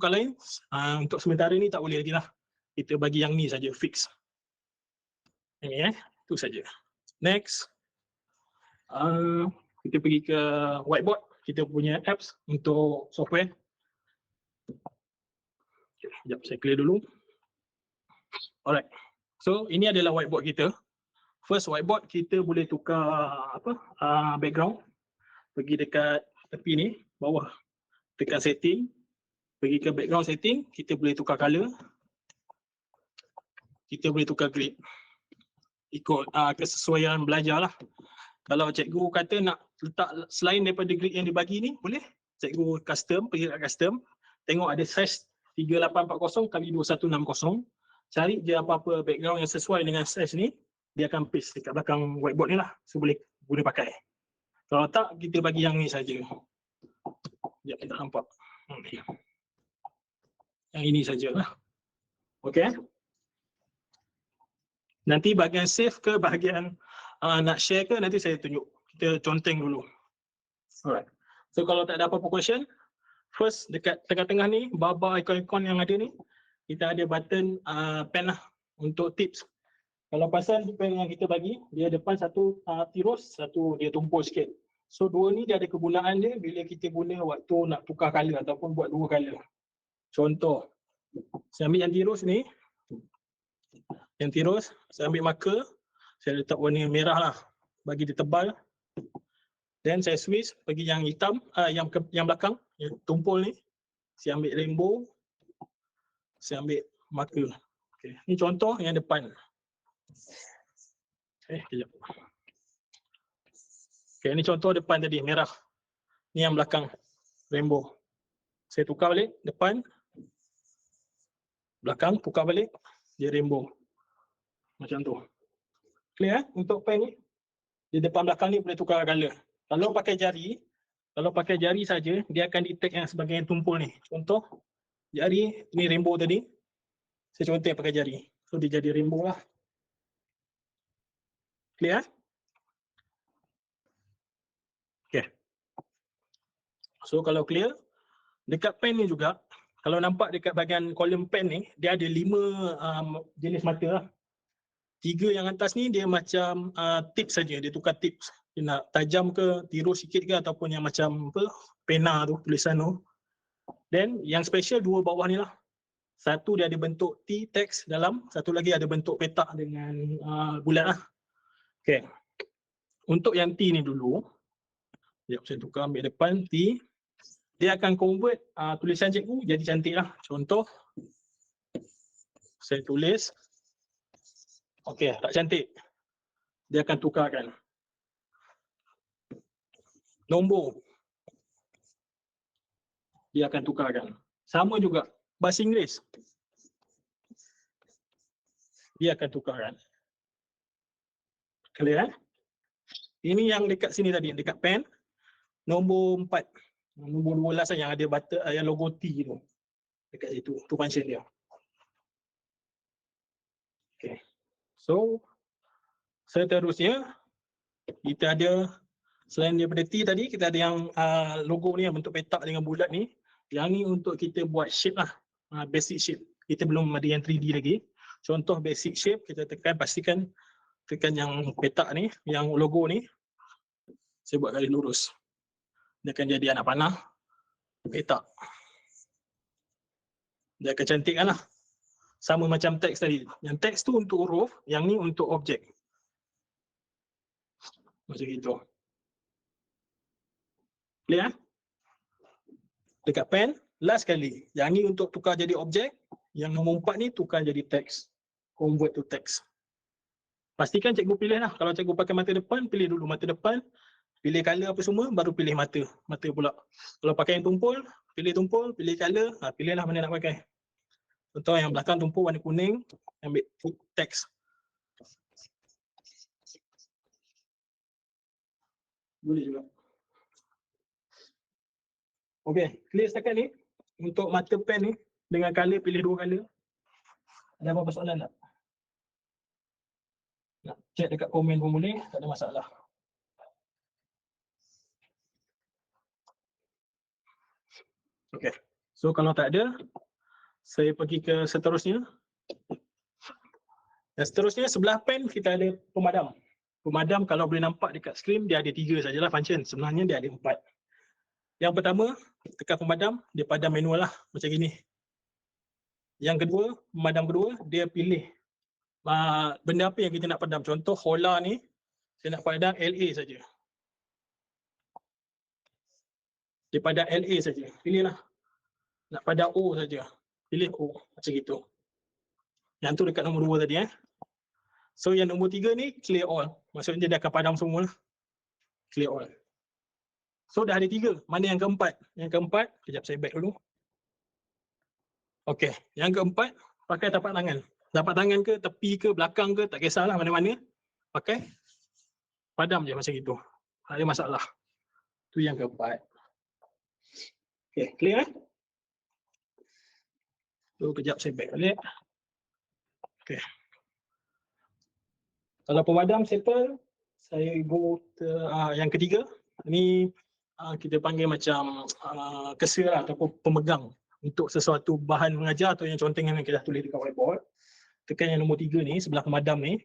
tukar lain. Untuk sementara ni tak boleh lagi lah. Kita bagi yang ni saja, fix. Ini itu saja. Next. Kita pergi ke whiteboard. Kita punya apps untuk software. Okay, sekejap saya clear dulu. Alright. So ini adalah whiteboard kita. First whiteboard kita boleh tukar background. Pergi dekat tepi ni, bawah. Tekan setting. Pergi ke background setting, kita boleh tukar color. Kita boleh tukar grid. Ikut kesesuaian belajar lah. Kalau cikgu kata nak letak selain daripada grid yang dibagi ni, boleh. Cikgu custom, pergi kat custom. Tengok ada size 3840 x 2160. Cari je apa-apa background yang sesuai dengan size ni. Dia akan paste dekat belakang whiteboard ni lah. So boleh guna pakai. Kalau tak, kita bagi yang ni saja. Sekejap kita nampak. Yang ini sajalah. Okay. Nanti bahagian save ke bahagian nak share ke nanti saya tunjuk. Kita conteng dulu. Alright. So kalau tak ada apa-apa question, first dekat tengah-tengah ni, bar ikon-ikon yang ada ni, kita ada button pen lah untuk tips. Kalau pasal pen yang kita bagi, dia depan satu tirus, satu dia tumpul sikit. So dua ni dia ada kegunaan dia bila kita guna waktu nak tukar color ataupun buat dua color. Contoh, saya ambil yang tirus ni. Yang tirus, saya ambil marker, saya letak warna merah lah, bagi dia tebal. Then saya switch pergi yang hitam, yang belakang, yang tumpul ni. Saya ambil rainbow, saya ambil marker. Okay. Ni contoh yang depan. Kejap. Okay, ni contoh depan tadi, merah. Ni yang belakang, rainbow. Saya tukar balik, depan, belakang, tukar balik, dia rainbow. Macam tu. Clear untuk pen ni? Di depan belakang ni boleh tukar color. Kalau pakai jari saja, dia akan detect yang sebagai yang tumpul ni. Contoh, jari, ni rainbow tadi. Saya contoh pakai jari. So dia jadi rainbow lah. Clear? Okay. So kalau clear, dekat pen ni juga, kalau nampak dekat bahagian kolom pen ni, dia ada 5 jenis mata lah. 3 yang atas ni dia macam tips saja, dia tukar tips. Dia nak tajam ke, tirus sikit ke ataupun yang macam apa, pena tu, tulisan tu. Then yang special 2 bawah ni lah. Satu dia ada bentuk T teks dalam, satu lagi ada bentuk petak dengan bulat lah. Okay. Untuk yang T ni dulu, sekejap saya tukar ambil depan T. Dia akan convert tulisan cikgu jadi cantik lah. Contoh, saya tulis, okay, tak cantik. Dia akan tukarkan. Nombor, dia akan tukarkan. Sama juga, bahasa Inggeris, dia akan tukarkan. Clear? Ini yang dekat sini tadi, dekat pen, nombor 4. Nombor 12 yang ada yang logo T tu. Dekat situ, tu function dia. Okay. So, seterusnya, kita ada, selain daripada T tadi, kita ada yang logo ni, yang bentuk petak dengan bulat ni. Yang ni untuk kita buat shape lah, basic shape. Kita belum ada yang 3D lagi. Contoh basic shape, kita pastikan tekan yang petak ni, yang logo ni. Saya buat garis lurus. Dia akan jadi anak panah, petak. Dia akan cantikkan lah. Sama macam teks tadi. Yang teks tu untuk huruf, yang ni untuk objek. Macam itu. Clear? Dekat pen, last kali. Yang ni untuk tukar jadi objek. Yang nombor 4 ni tukar jadi teks. Convert to text. Pastikan cikgu pilih lah. Kalau cikgu pakai mata depan, pilih dulu mata depan. Pilih color apa semua, baru pilih mata. Mata pula. Kalau pakai yang tumpul, pilih color, pilihlah mana nak pakai. Contoh yang belakang tumpul warna kuning, ambil teks. Boleh juga. Okay, clear setakat ni. Untuk mata pen ni, dengan color, pilih 2 color. Ada apa-apa soalan tak? Nak check dekat komen pun boleh, tak ada masalah. Okay, So kalau tak ada, saya pergi ke seterusnya. Dan seterusnya sebelah pen kita ada pemadam. Pemadam kalau boleh nampak dekat skrin dia ada 3 sajalah function. Sebenarnya dia ada 4. Yang pertama, tekan pemadam, dia padam manual lah macam gini. Yang kedua, pemadam kedua, dia pilih benda apa yang kita nak padam. Contoh Hola ni, saya nak padam LA saja. Dia padam LA saja. Pilihlah. Nak padam O saja. Pilih O macam gitu. Yang tu dekat nombor 2 tadi So yang nombor 3 ni clear all. Maksudnya dia akan padam semua lah. Clear all. So dah ada 3. Mana yang keempat? Yang keempat, kejap saya back dulu. Okey, yang keempat pakai tapak tangan. Tapak tangan ke, tepi ke, belakang ke, tak kisahlah mana-mana. Pakai padam je macam itu. Tak ada masalah. Tu yang keempat. Okey, clear So kejap saya back balik. Okey. Kalau pemadam settle, saya go to yang ketiga. Ini kita panggil macam kesir ataupun pemegang untuk sesuatu bahan mengajar atau yang contohnya yang kita tulis dekat whiteboard. Tekan yang nombor 3 ni, sebelah pemadam ni.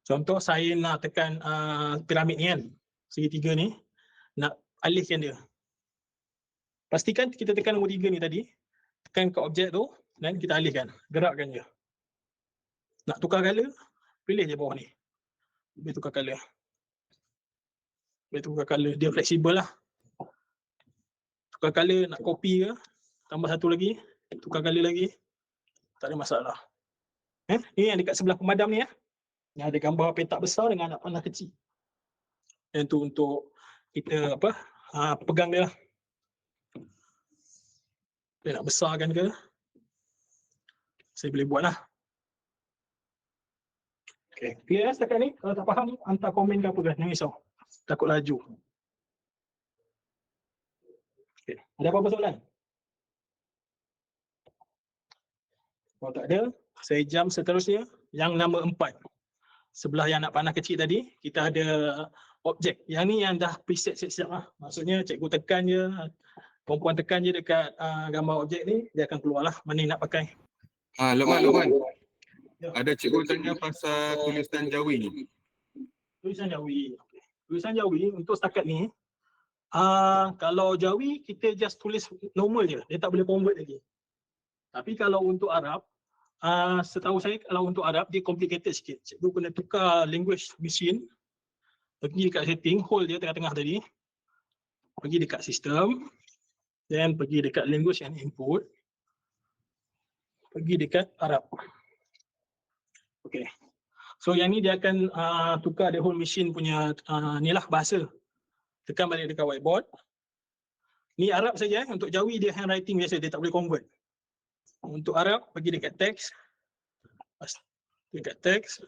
Contoh saya nak tekan piramid ni kan, segitiga ni, nak alihkan dia. Pastikan kita tekan nombor 3 ni tadi, tekan ke objek tu dan kita alihkan, gerakkan je. Nak tukar color, pilih je bawah ni. Boleh tukar color. Boleh tukar color, dia fleksibel lah. Tukar color, nak copy ke, tambah satu lagi, tukar color lagi, tak ada masalah. Ni yang dekat sebelah pemadam ni yang ada gambar petak besar dengan anak panah kecil. Yang tu untuk kita pegang dia lah. Dia nak besarkan ke, saya boleh buat lah. Okay, clear setakat ni? Kalau tak faham, hantar komen ke apa kan, jangan risau. Takut laju. Okay. Ada apa-apa soalan? Kalau tak ada, saya jump seterusnya. Yang nombor 4. Sebelah yang anak panah kecil tadi, kita ada objek. Yang ni yang dah preset siap-siap lah. Maksudnya cikgu tekan je, perempuan tekan je dekat gambar objek ni, dia akan keluar lah mana yang nak pakai. Lokman. Ada cikgu tanya pasal tulisan Jawi ni. Tulisan Jawi. Okay. Tulisan Jawi untuk setakat ni, kalau Jawi kita just tulis normal je, dia tak boleh convert lagi. Tapi kalau untuk Arab, setahu saya kalau untuk Arab dia complicated sikit. Cikgu kena tukar language machine, pergi dekat setting, hold dia tengah-tengah tadi, pergi dekat sistem, dan pergi dekat language and input, pergi dekat Arab. Okay. So yang ni dia akan tukar the whole machine punya ni lah bahasa. Tekan balik dekat whiteboard. Ni Arab saja, untuk Jawi dia handwriting biasa, dia tak boleh convert. Untuk Arab, pergi dekat teks. Dekat teks.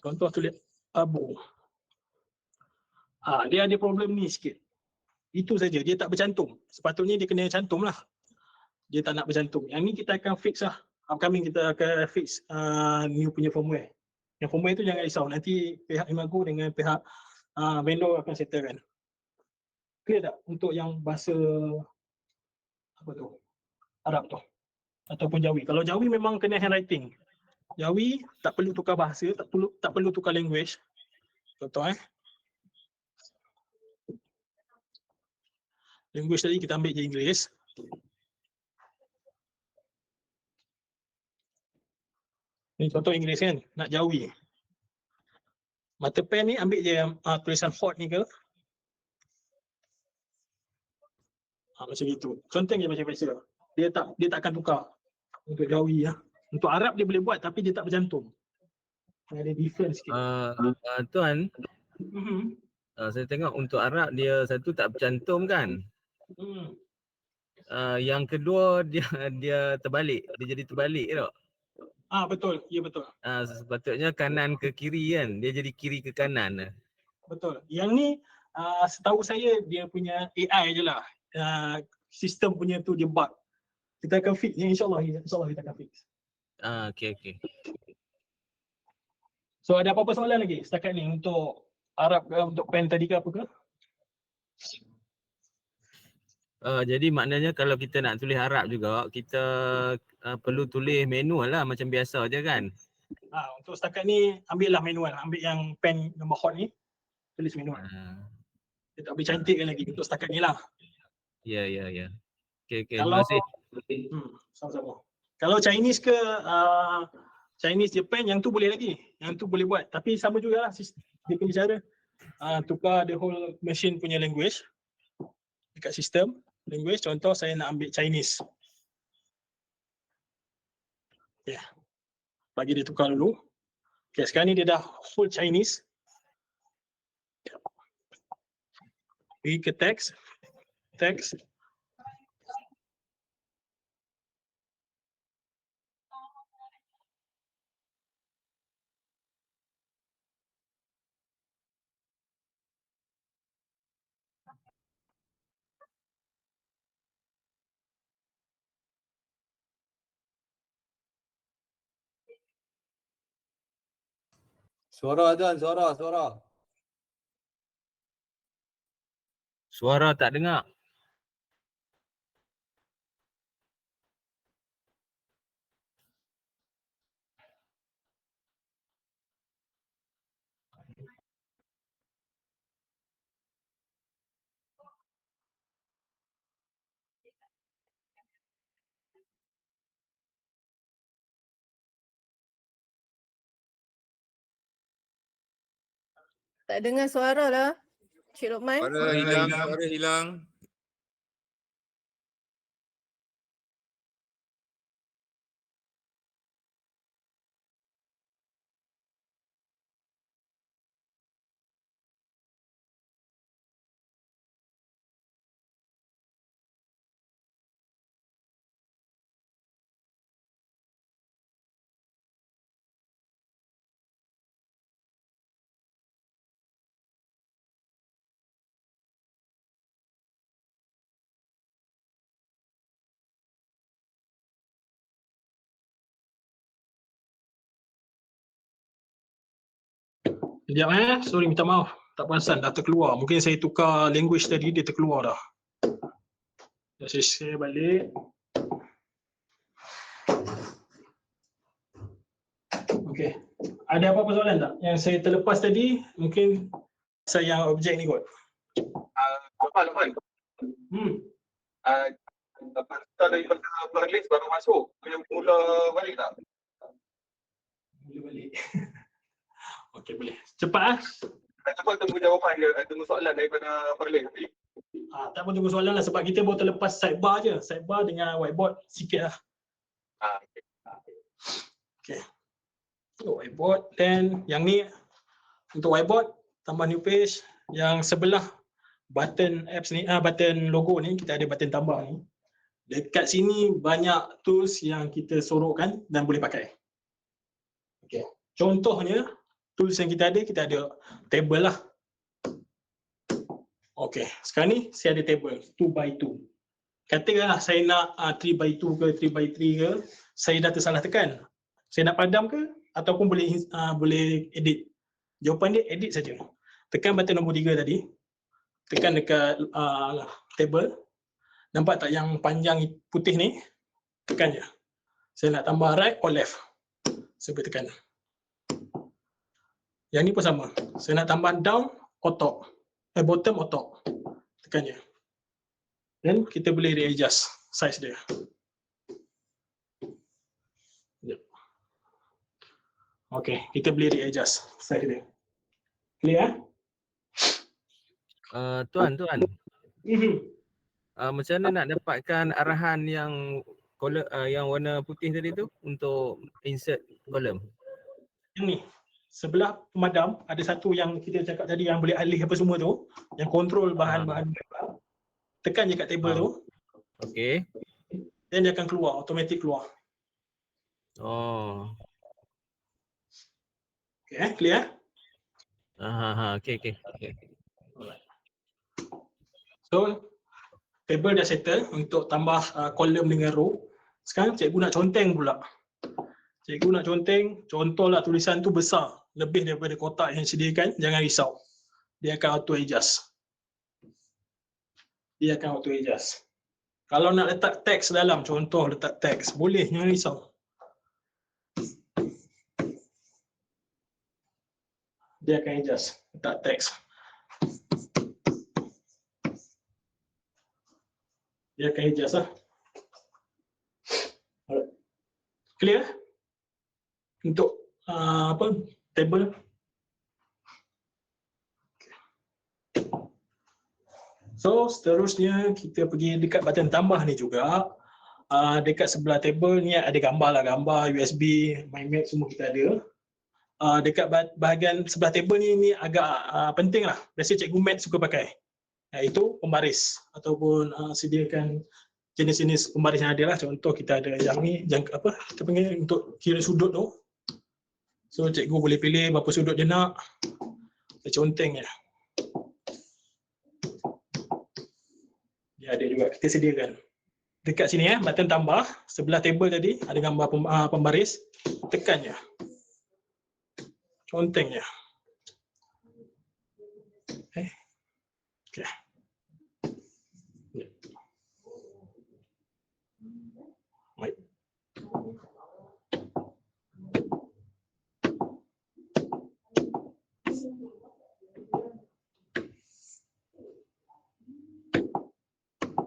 Contoh tulis Abu. Dia ada problem ni sikit. Itu saja, dia tak bercantum. Sepatutnya dia kena cantum lah. Dia tak nak bercantum. Yang ni kita akan fix lah. Upcoming kita akan fix new punya firmware. Yang firmware tu jangan risau. Nanti pihak Imago dengan pihak vendor akan settlekan. Clear tak untuk yang bahasa apa tu? Arab tu ataupun Jawi. Kalau Jawi memang kena handwriting. Jawi tak perlu tukar bahasa, tak perlu tukar language. Contoh language tadi kita ambil je Inggeris. Ni contoh Inggeris kan, nak Jawi. Mata pen ni ambil je tulisan hot ni ke. Macam itu. Contoh je macam biasa. Dia tak akan tukar untuk Jawi ya. Untuk Arab dia boleh buat tapi dia tak bercantum. Ada difference sikit. Tuan, saya tengok untuk Arab dia satu tak bercantum kan. Yang kedua dia terbalik, dia jadi terbalik tak? Betul, ya betul. Sepatutnya kanan ke kiri kan, dia jadi kiri ke kanan. Betul. Yang ni setahu saya dia punya AI je lah. Sistem punya tu dia bug. Kita akan fix, insyaAllah kita akan fix. Okay. So ada apa-apa soalan lagi setakat ni untuk Arab ke, untuk pen tadi ke apa ke? Jadi maknanya kalau kita nak tulis Arab juga, kita perlu tulis manual lah macam biasa je kan? Untuk setakat ni ambil lah manual, ambil yang pen nombor hot ni, tulis manual. Dia tak boleh cantikkan lagi untuk setakat ni lah. Ya. Okay, Kalau terima kasih. sama-sama. Kalau Chinese ke Chinese Japan, yang tu boleh lagi. Yang tu boleh buat. Tapi sama jugalah dia punya cara. Tukar the whole machine punya language dekat sistem language. Contoh saya nak ambil Chinese. Ya. Bagi dia tukar dulu. Okay, sekarang ni dia dah full Chinese. Pergi ke text. Suara Azan, suara. Suara tak dengar. Tak dengar suara lah. Cik Lokman. Suara hilang. Sekejap sorry, minta maaf. Tak perasan, dah terkeluar. Mungkin saya tukar language tadi, dia terkeluar dah. Saya share balik. Okay. Ada apa-apa soalan tak? Yang saya terlepas tadi, mungkin saya yang objek ni kot. Lokman. Lepas tu daripada Perlis baru masuk. Yang mula balik tak? Boleh balik. Okey, boleh. Cepat Cuba tunggu jawapan dia, tunggu soalan daripada Perlis. tak pun tunggu soalan lah sebab kita baru terlepas sidebar je. Sidebar dengan whiteboard sikit lah. Okay. Whiteboard, then yang ni untuk whiteboard, tambah new page. Yang sebelah button apps ni, button logo ni, kita ada button tambah ni. Dekat sini banyak tools yang kita sorokkan dan boleh pakai. Okay. Contohnya, tools yang kita ada table lah. Okay, sekarang ni saya ada table 2x2. Katakanlah saya nak 3x2 ke 3x3 ke, saya dah tersalah tekan. Saya nak padam ke ataupun boleh edit. Jawapan dia edit saja. Tekan button nombor 3 tadi. Tekan dekat table. Nampak tak yang panjang putih ni? Tekan je. Saya nak tambah right or left. Saya boleh tekan. Yang ni pun sama. Saya nak tambah down or top. Bottom or top. Tekan je. Dan kita boleh readjust size dia. Okay, kita boleh readjust size dia. Clear? Tuan. Macam mana nak dapatkan arahan yang yang warna putih tadi tu untuk insert kolom? Yang ni. Sebelah pemadam ada satu yang kita cakap tadi yang boleh alih apa semua tu, yang kontrol bahan-bahan. Tekan je kat table tu. Okey. Dan dia akan keluar, automatik keluar. Oh. Okay, clear? Okey. So, table dah settle untuk tambah kolom dengan row. Sekarang cikgu nak conteng pula. Cikgu nak conteng, contohlah tulisan tu besar, lebih daripada kotak yang disediakan, jangan risau. Dia akan auto adjust. Kalau nak letak teks dalam, contoh letak teks, boleh, jangan risau. Dia akan adjust, letak teks. Dia akan adjust lah. Alright. Clear? Untuk apa? Table. So seterusnya kita pergi dekat button tambah ni juga. Dekat sebelah table ni ada gambar lah, gambar, USB, mind map semua kita ada. Dekat bahagian sebelah table ni agak penting lah. Biasa cikgu Mat suka pakai. Iaitu pembaris ataupun sediakan jenis-jenis pembaris yang ada lah. Contoh kita ada yang ni, apa kita panggil untuk kira sudut tu. So cikgu boleh pilih berapa sudut dia nak. Conteng je. Dia ada juga, kita sediakan. Dekat sini button tambah, sebelah table tadi ada gambar pembaris, tekan je. Conteng je. Okay. Baik.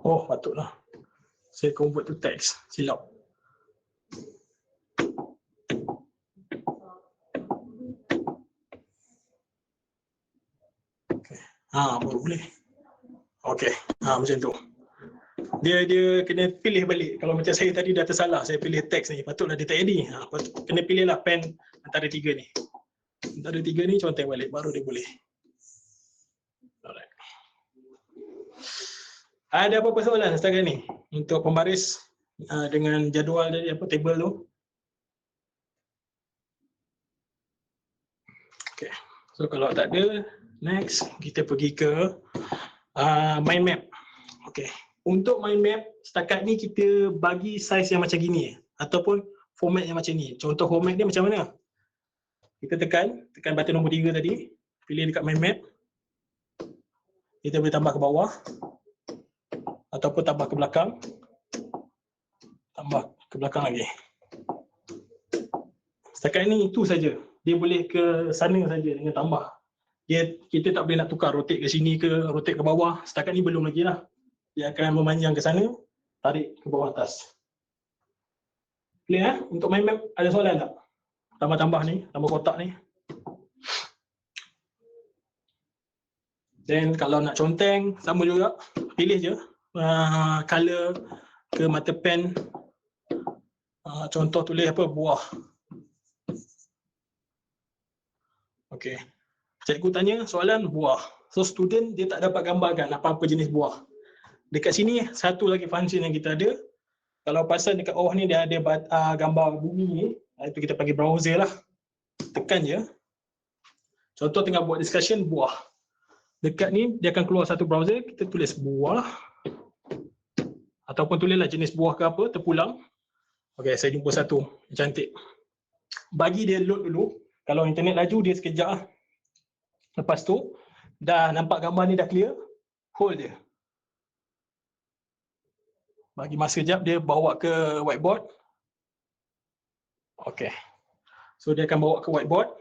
Oh, patutlah. Saya convert to text. Silap. Okay. Baru boleh. Okey. Macam tu. Dia kena pilih balik. Kalau macam saya tadi dah tersalah, saya pilih teks ni. Patutlah dia tak edit. Kena pilihlah pen antara tiga ni. Antara tiga ni conteng balik baru dia boleh. Alright. Ada apa-apa soalan setakat ni untuk pembaris dengan jadual dari apa table tu? Okay. So kalau tak ada, next kita pergi ke mind map. Okay. Untuk mind map setakat ni kita bagi saiz yang macam gini ataupun format yang macam ni. Contoh format dia macam mana? Kita tekan button nombor 3 tadi, pilih dekat mind map. Kita boleh tambah ke bawah ataupun tambah ke belakang. Tambah ke belakang lagi. Setakat ni itu saja. Dia boleh ke sana saja dengan tambah. Kita tak boleh nak tukar rotate ke sini ke rotate ke bawah. Setakat ni belum lagi lah. Dia akan memanjang ke sana, tarik ke bawah atas. Clear Untuk mind map ada soalan tak? Tambah-tambah ni, tambah kotak ni. Then kalau nak conteng sama juga, pilih je color ke mata pen. Contoh tulis apa, buah. Okey. Cikgu tanya soalan buah. So student dia tak dapat gambarkan apa-apa jenis buah. Dekat sini satu lagi function yang kita ada. Kalau pasal dekat bawah ni dia ada gambar bumi ni, itu kita panggil browser lah. Tekan je. Contoh tengah buat discussion buah. Dekat ni dia akan keluar satu browser, kita tulis buah. Ataupun tulislah jenis buah ke apa, terpulang. Okey, saya jumpa satu. Cantik. Bagi dia load dulu. Kalau internet laju dia sekejap lah. Lepas tu dah nampak gambar ni dah clear, hold dia. Bagi masa sekejap dia bawa ke whiteboard. Okey. So dia akan bawa ke whiteboard.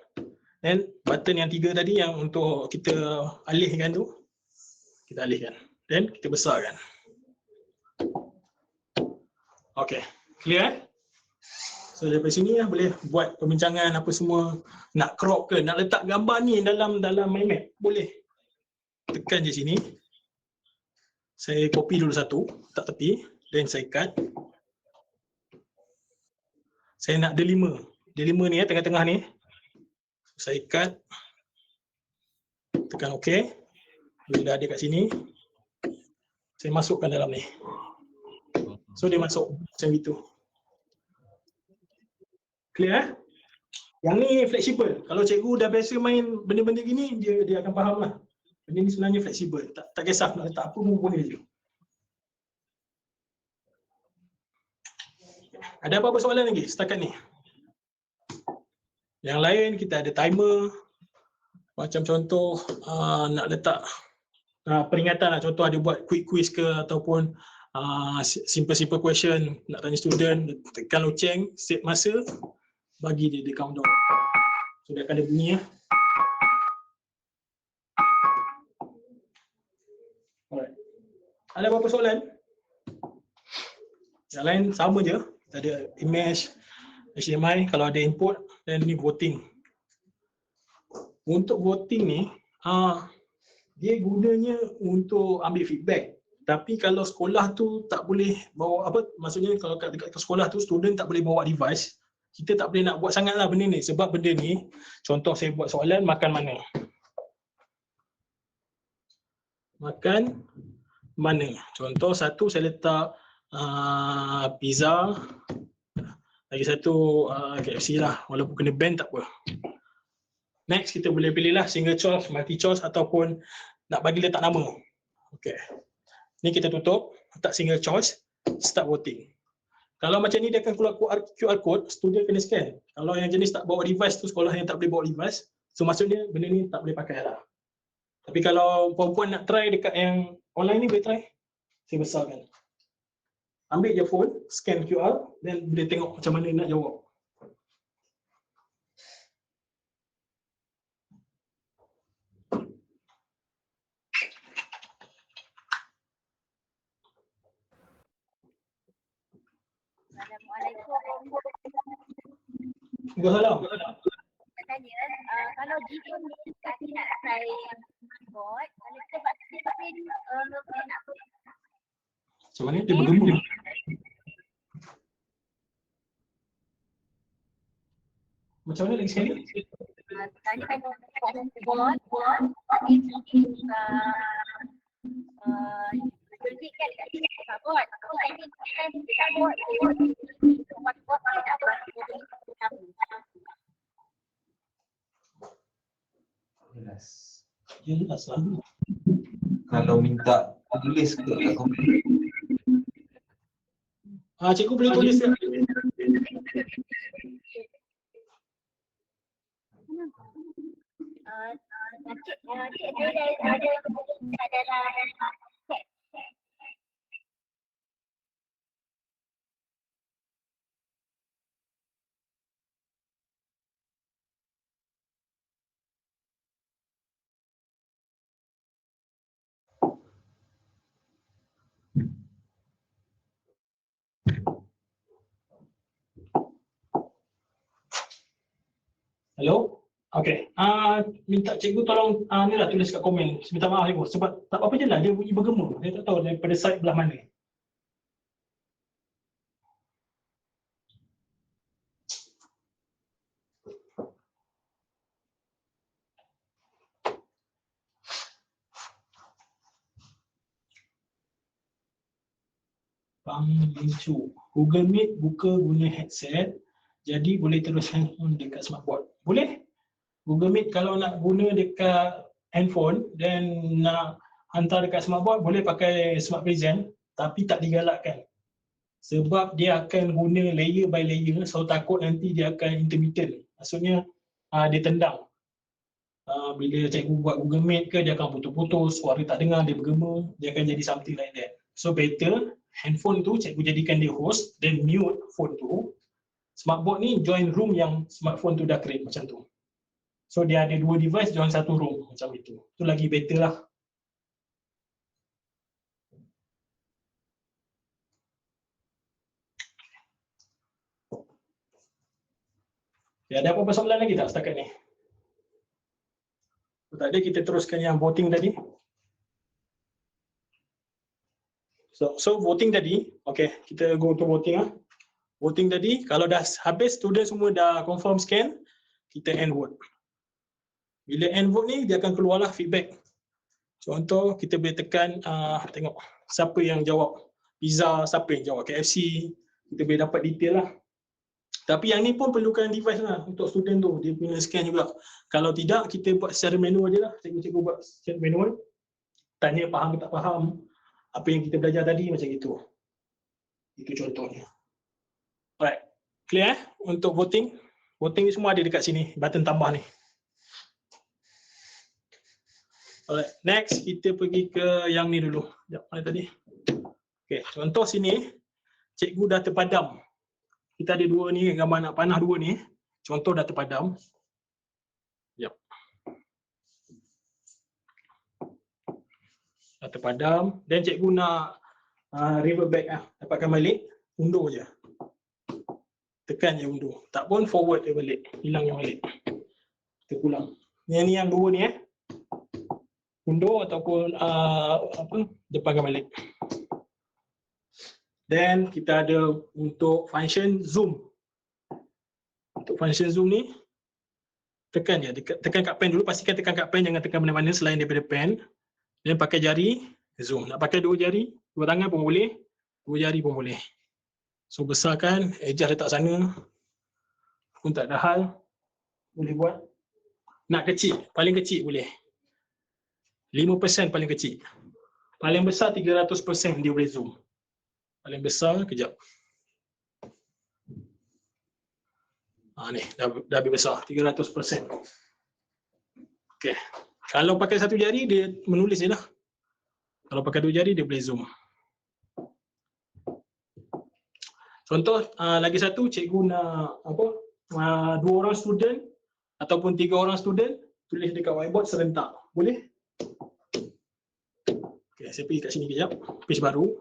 Then button yang 3 tadi yang untuk kita alihkan tu, kita alihkan. Then kita besarkan. Okey. Clear So daripada sini lah boleh buat perbincangan apa semua. Nak crop ke, nak letak gambar ni dalam mind map, boleh. Tekan je sini. Saya copy dulu satu, letak tepi. Then saya cut. Saya nak D5. D5 ni tengah-tengah ni. Saya cut. Tekan OK. Bila ada kat sini, saya masukkan dalam ni. So dia masuk macam itu. Clear Yang ni fleksibel. Kalau cikgu dah biasa main benda-benda gini, dia akan faham lah. Benda ni sebenarnya fleksibel. Tak kisah nak letak apa pun boleh je. Ada apa-apa soalan lagi setakat ni? Yang lain kita ada timer. Macam contoh nak letak peringatan lah. Contoh ada buat quick quiz ke ataupun simple question, nak tanya student, tekan loceng, set masa, bagi dia countdown. So dia akan ada bunyi lah. Alright. Ada apa-apa soalan? Yang lain sama je. Kita ada image, HDMI, kalau ada input, dan ni voting. Untuk voting ni, dia gunanya untuk ambil feedback. Tapi kalau sekolah tu tak boleh bawa apa, maksudnya kalau dekat sekolah tu student tak boleh bawa device, kita tak boleh nak buat sangatlah benda ni. Sebab benda ni, contoh saya buat soalan, makan mana? Makan mana? Contoh satu saya letak pizza, lagi satu KFC lah, walaupun kena ban tak apa. Next kita boleh pilih lah single choice, multi choice ataupun nak bagi letak nama. Okay. Ni kita tutup, letak single choice, start voting. Kalau macam ni dia akan keluar QR code, student kena scan. Kalau yang jenis tak bawa device tu, sekolah yang tak boleh bawa device, so maksudnya benda ni tak boleh pakai lah. Tapi kalau puan-puan nak try dekat yang online ni, boleh try. Saya besarkan. Ambil je phone, scan QR, dan boleh tengok macam mana nak jawab. Assalamualaikum. Salam. Nak tanya, kalau jika kaki nak try board, kalau kita buat screen apa? Macam mana dia bergema? Macam mana lagi sekali? Tanya kalau board, tunjuk kan dekat board. Kalau tadi kan dekat board, board ni apa? Jelas lah. Kalau minta tulis ke kat komen. Cikgu boleh tulis tak? Cik ada Hello? Okay. Minta cikgu tolong ni lah tulis kat komen. Minta maaf cikgu. Sebab tak apa-apa je lah, dia bunyi bergema. Saya tak tahu daripada side belah mana. Panglincu. Google Meet buka guna headset. Jadi boleh terus handphone dekat smartboard. Boleh? Google Meet kalau nak guna dekat handphone dan nak hantar dekat smartboard boleh pakai Smart Present, tapi tak digalakkan. Sebab dia akan guna layer by layer, so takut nanti dia akan intermittent. Maksudnya dia tendang. Bila cikgu buat Google Meet ke, dia akan putus-putus, suara tak dengar, dia bergema, dia akan jadi something like that. So better handphone tu cikgu jadikan dia host, then mute phone tu. Smartboard ni join room yang smartphone tu dah create macam tu. So dia ada dua device join satu room macam itu. Tu lagi better lah. Ya, ada apa-apa soalan lagi tak setakat ni? Tak ada, kita teruskan yang voting tadi. So voting tadi, okay, kita go to voting lah. Voting tadi, kalau dah habis, student semua dah confirm scan, kita end vote. Bila end vote ni, dia akan keluarlah feedback. Contoh, kita boleh tekan, tengok siapa yang jawab pizza, siapa yang jawab KFC, kita boleh dapat detail lah. Tapi yang ni pun perlukan device lah untuk student tu, dia punya scan juga. Kalau tidak, kita buat secara manual je lah, cikgu-cikgu buat secara manual. Tanya faham ke tak faham, apa yang kita belajar tadi macam itu. Itu contohnya. Alright, clear untuk voting? Voting ni semua ada dekat sini, button tambah ni. Alright, next kita pergi ke yang ni dulu. Sekejap, mana tadi? Okey, contoh sini cikgu dah terpadam. Kita ada dua ni, gambar anak panah dua ni. Contoh dah terpadam. Yap. Dah terpadam. Dan cikgu nak revert back dapatkan balik. Undur je. Tekan je undur. Tak pun forward je balik. Hilang je balik. Kita pulang. Ni yang dua ni undur ataupun depaskan balik. Then kita ada untuk function zoom. Untuk function zoom ni tekan je, tekan kat pen dulu, pastikan tekan kat pen, jangan tekan mana-mana selain daripada pen. Dan pakai jari zoom. Nak pakai dua jari, dua tangan pun boleh, dua jari pun boleh. So besarkan, adjust letak sana pun tak ada hal, boleh buat. Nak kecil, paling kecil boleh 5% paling kecil. Paling besar 300% dia boleh zoom. Paling besar, kejap. Ni, dah lebih besar, 300%. Okey. Kalau pakai satu jari, dia menulis je lah. Kalau pakai dua jari, dia boleh zoom. Contoh, lagi satu, cikgu nak dua orang student ataupun tiga orang student tulis dekat whiteboard serentak. Boleh? Okey, saya pergi kat sini kejap. Page baru.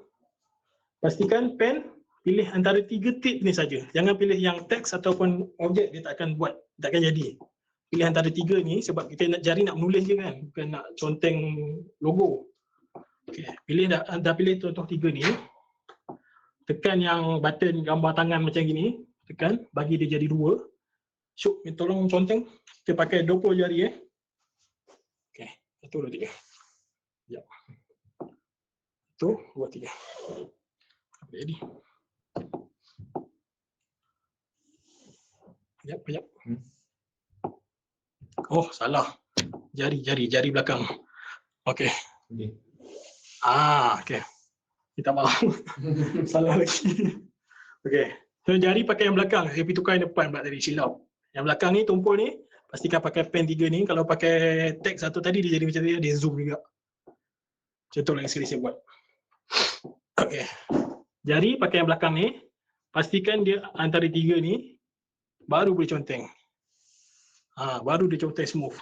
Pastikan pen pilih antara 3 tip ni saja. Jangan pilih yang teks ataupun objek, dia takkan buat, takkan jadi. Pilih antara 3 ni sebab kita nak jari nak menulis je kan, bukan nak conteng logo. Okey, dah pilih contoh 3 ni. Tekan yang button gambar tangan macam gini, tekan, bagi dia jadi 2. Syuk, tolong conteng. Kita pakai 20 jari Okey, 1, 2, 3. Sekejap. 1, 2, 3. Jadi. Kejap. Oh, salah. Jari belakang. Okey. Okey. Kita maaf. Salah lagi. Okey. So jari pakai yang belakang. Saya pergi tukar yang depan pula tadi, silap. Yang belakang ni, tumpul ni, pastikan pakai pen 3 ni. Kalau pakai teks satu tadi, dia jadi macam tadi, dia zoom juga. Contoh lagi sekali saya buat. Okey. Jari pakai yang belakang ni, pastikan dia antara 3 ni, baru boleh conteng. Baru dia conteng smooth.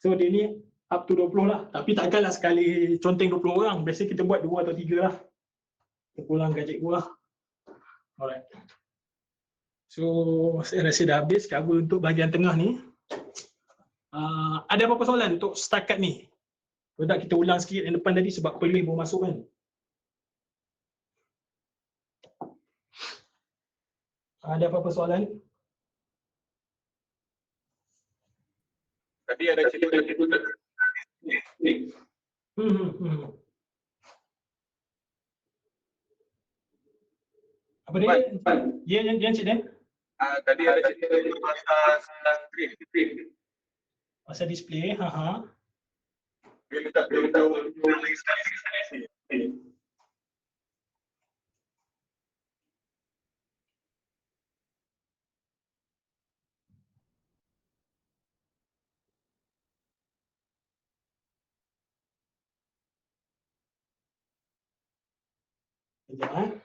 So dia ni up to 20 lah. Tapi takkanlah sekali conteng 20 orang. Biasa kita buat 2 atau 3 lah. Kita pulang kat cikgu lah. Alright. So saya rasa dah habis cover untuk bahagian tengah ni. Ada apa-apa soalan untuk setakat ni? Kalau tak kita ulang sikit yang depan tadi sebab peluh baru masuk kan. Ada apa-apa soalan? Tadi ada cerita Apa dia? Yang cik Dan? tadi ada cerita pasal screen. Pasal display, Dia minta lagi sekali. Sekejap.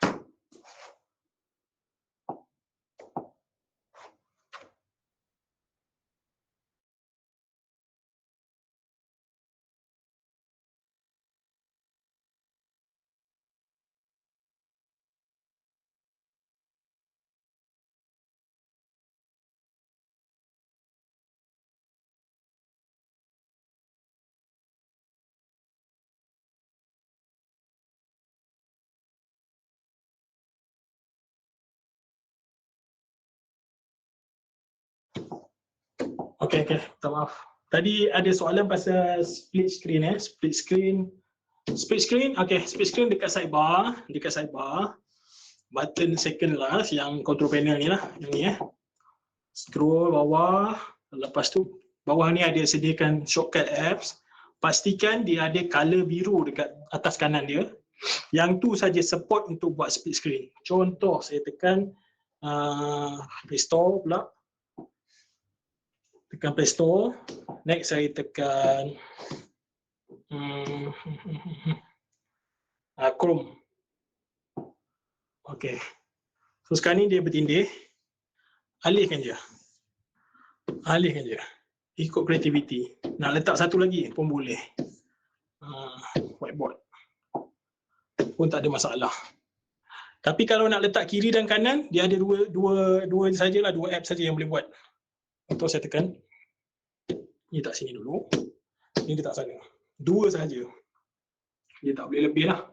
Okey, minta maaf. Tadi ada soalan pasal split screen split screen. Okey, split screen dekat sidebar, button second last yang control panel ni lah, yang ni Scroll bawah, lepas tu bawah ni ada sediakan shortcut apps. Pastikan dia ada color biru dekat atas kanan dia. Yang tu saja support untuk buat split screen. Contoh saya tekan Play Store pula. Tekan Play Store. Next saya tekan Chrome. Okey. So sekarang ni dia bertindih. Alihkan je. Alihkan je. Ikut kreativiti. Nak letak satu lagi pun boleh. Whiteboard. Pun tak ada masalah. Tapi kalau nak letak kiri dan kanan, dia ada dua sajalah, dua app saja yang boleh buat. Contoh saya tekan. Ni tak sini dulu. Ni dia tak sana. Dua saja. Dia tak boleh lebih lah.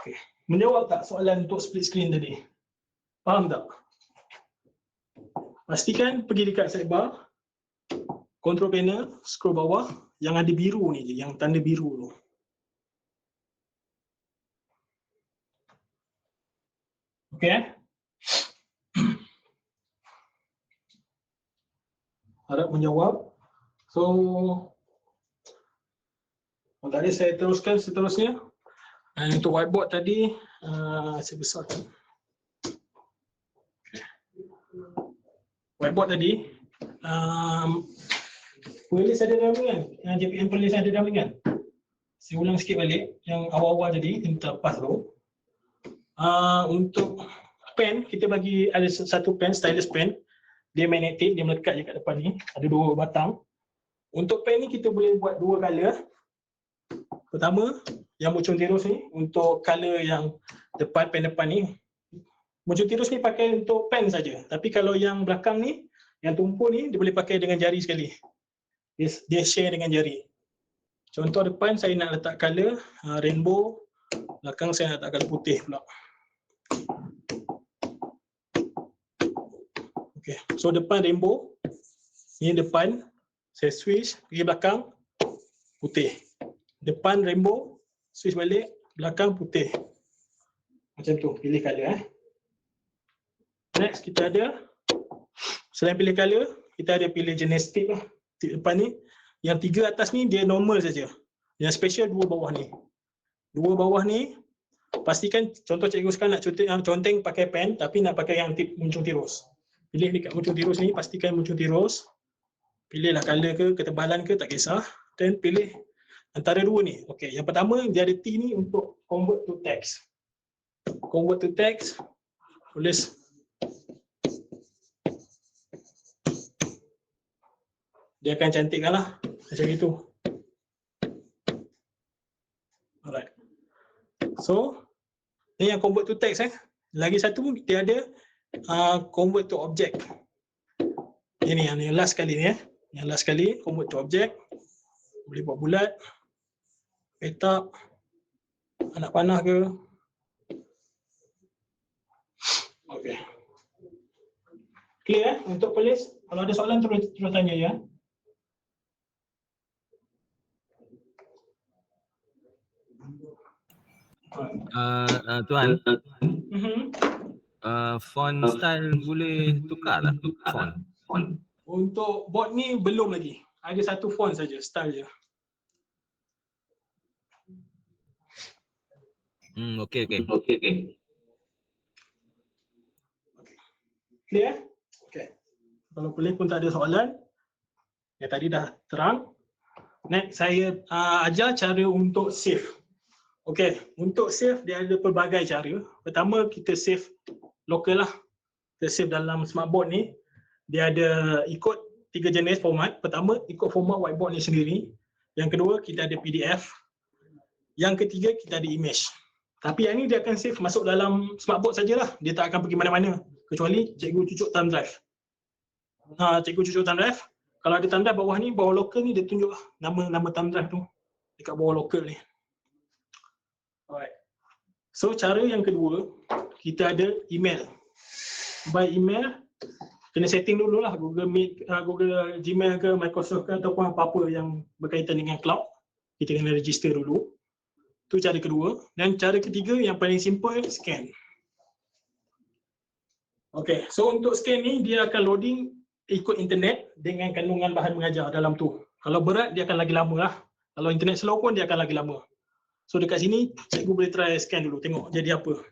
Okay. Menjawab tak soalan untuk split screen tadi? Faham tak? Pastikan pergi dekat sidebar, control panel, scroll bawah, yang ada biru ni je, yang tanda biru tu. Okay. Harap menjawab. So, tadi saya teruskan seterusnya. Untuk whiteboard tadi, saya besarkan. Whiteboard tadi, penulis ada dalam kan? JPM penulis ada dalam kan? Saya ulang sikit balik, yang awal-awal tadi, yang terlepas tu. Untuk pen, kita bagi ada satu pen, stylus pen. Dia magnetic, dia melekat je kat depan ni. Ada dua batang. Untuk pen ni kita boleh buat dua color. Pertama, yang muncul tirus ni, untuk color yang depan, pen depan ni. Muncul tirus ni pakai untuk pen saja. Tapi kalau yang belakang ni, yang tumpu ni, dia boleh pakai dengan jari sekali. Dia share dengan jari. Contoh depan saya nak letak color rainbow, belakang saya nak letak color putih pula. Okay, so depan rainbow, ni depan, saya switch, pergi belakang, putih. Depan rainbow, switch balik, belakang putih. Macam tu, pilih color. Next, kita ada, selain pilih color, kita ada pilih jenis tip lah. Tip depan ni, yang tiga atas ni dia normal saja. Yang special dua bawah ni. Dua bawah ni, pastikan, contoh cikgu sekarang nak conteng pakai pen, tapi nak pakai yang tip muncul tirus. Pilih dekat muncul tirus ni, pastikan muncul tirus. Pilihlah color ke, ketebalan ke, tak kisah. Dan pilih antara dua ni. Okey, yang pertama dia ada T ni untuk convert to text. Convert to text, tulis dia akan cantikkan lah macam itu. Alright. So, ni yang convert to text Lagi satu dia ada convert to object. Ini yang last kali ni Yang last kali convert to object. Boleh buat bulat, petak, anak panah ke. Okey. Clear untuk penulis? Kalau ada soalan terus tanya ya. Tuan, font style boleh tukar tak? Font. Untuk board ni belum lagi. Ada satu font saja, style je. Okey. Clear? Okey. Kalau boleh pun tak ada soalan. Yang tadi dah terang. Next, saya ajar cara untuk save. Okey, untuk save dia ada pelbagai cara. Pertama, kita save local lah. Kita save dalam smartboard ni. Dia ada ikut tiga jenis format. Pertama, ikut format whiteboard ni sendiri. Yang kedua, kita ada PDF. Yang ketiga, kita ada image. Tapi yang ni dia akan save masuk dalam smartboard sajalah. Dia tak akan pergi mana-mana. Kecuali cikgu cucuk thumb drive. Cikgu cucuk thumb drive. Kalau ada thumb drive bawah ni, bawah local ni dia tunjuk nama thumb drive tu. Dekat bawah local ni. Alright. So cara yang kedua, kita ada email. By email, kena setting dululah Google Meet, Google Gmail ke, Microsoft ke ataupun apa-apa yang berkaitan dengan cloud. Kita kena register dulu. Itu cara kedua. Dan cara ketiga yang paling simple, scan. Okay, so untuk scan ni dia akan loading ikut internet dengan kandungan bahan mengajar dalam tu. Kalau berat dia akan lagi lama lah. Kalau internet slow pun dia akan lagi lama. So dekat sini cikgu boleh try scan dulu, tengok jadi apa.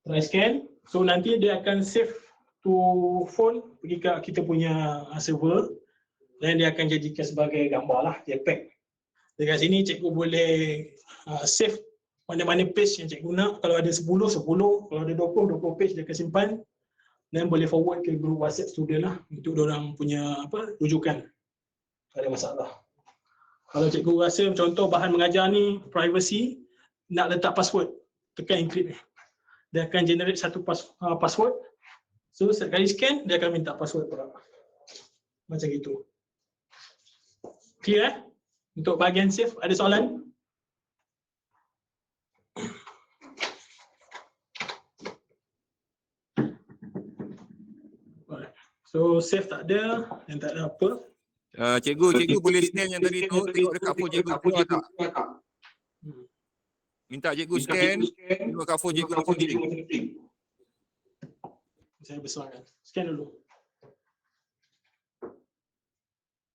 Try scan. So nanti dia akan save to phone, pergi ke kita punya server. Dan dia akan jadikan sebagai gambar lah, JPEG. Dekat sini cikgu boleh save mana-mana page yang cikgu nak. Kalau ada 10, 10. Kalau ada 20, 20 page dia akan simpan. Dan boleh forward ke group WhatsApp student lah untuk diorang punya rujukan. Tak ada masalah. Kalau cikgu rasa contoh bahan mengajar ni privacy, nak letak password, tekan encrypt ni. Dia akan generate satu password. So setiap kali scan, dia akan minta password pula. Macam itu. Clear Untuk bahagian safe, ada soalan? So safe tak ada, yang tak ada apa. Cikgu boleh scan yang tadi tu, tengok dekat phone cikgu keluar tak? Minta cikgu scan, tengok kat phone cikgu macam ni. Saya besarkan. Scan dulu.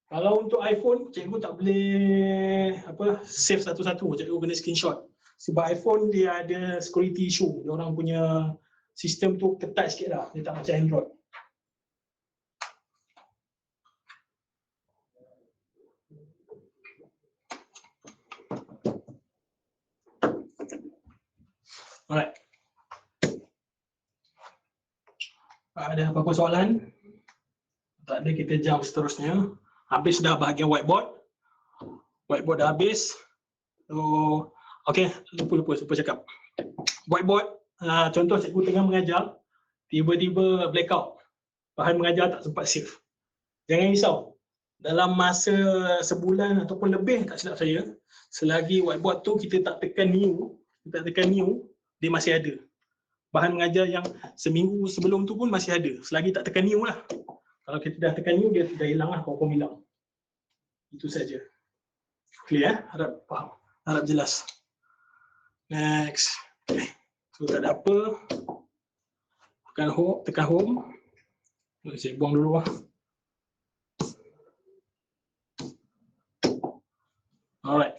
Kalau untuk iPhone, cikgu tak boleh save satu-satu. Cikgu kena screenshot. Sebab iPhone dia ada security issue. Dia orang punya sistem tu ketat sikit lah. Dia tak macam Android. Alright. Ada apa-apa soalan? Tak ada, kita jump seterusnya. Habis dah bahagian whiteboard. Whiteboard dah habis. So, okay, lupa cakap. Whiteboard, contoh cikgu tengah mengajar, tiba-tiba blackout. Bahan mengajar tak sempat save. Jangan risau. Dalam masa sebulan ataupun lebih, tak silap saya, selagi whiteboard tu kita tak tekan new, dia masih ada. Bahan mengajar yang seminggu sebelum tu pun masih ada. Selagi tak tekan new lah. Kalau kita dah tekan new, dia dah hilang lah, confirm hilang. Itu saja. Clear? Harap faham. Harap jelas. Next. Okay. So tak ada apa. Tekan home. Saya buang dulu lah. Alright.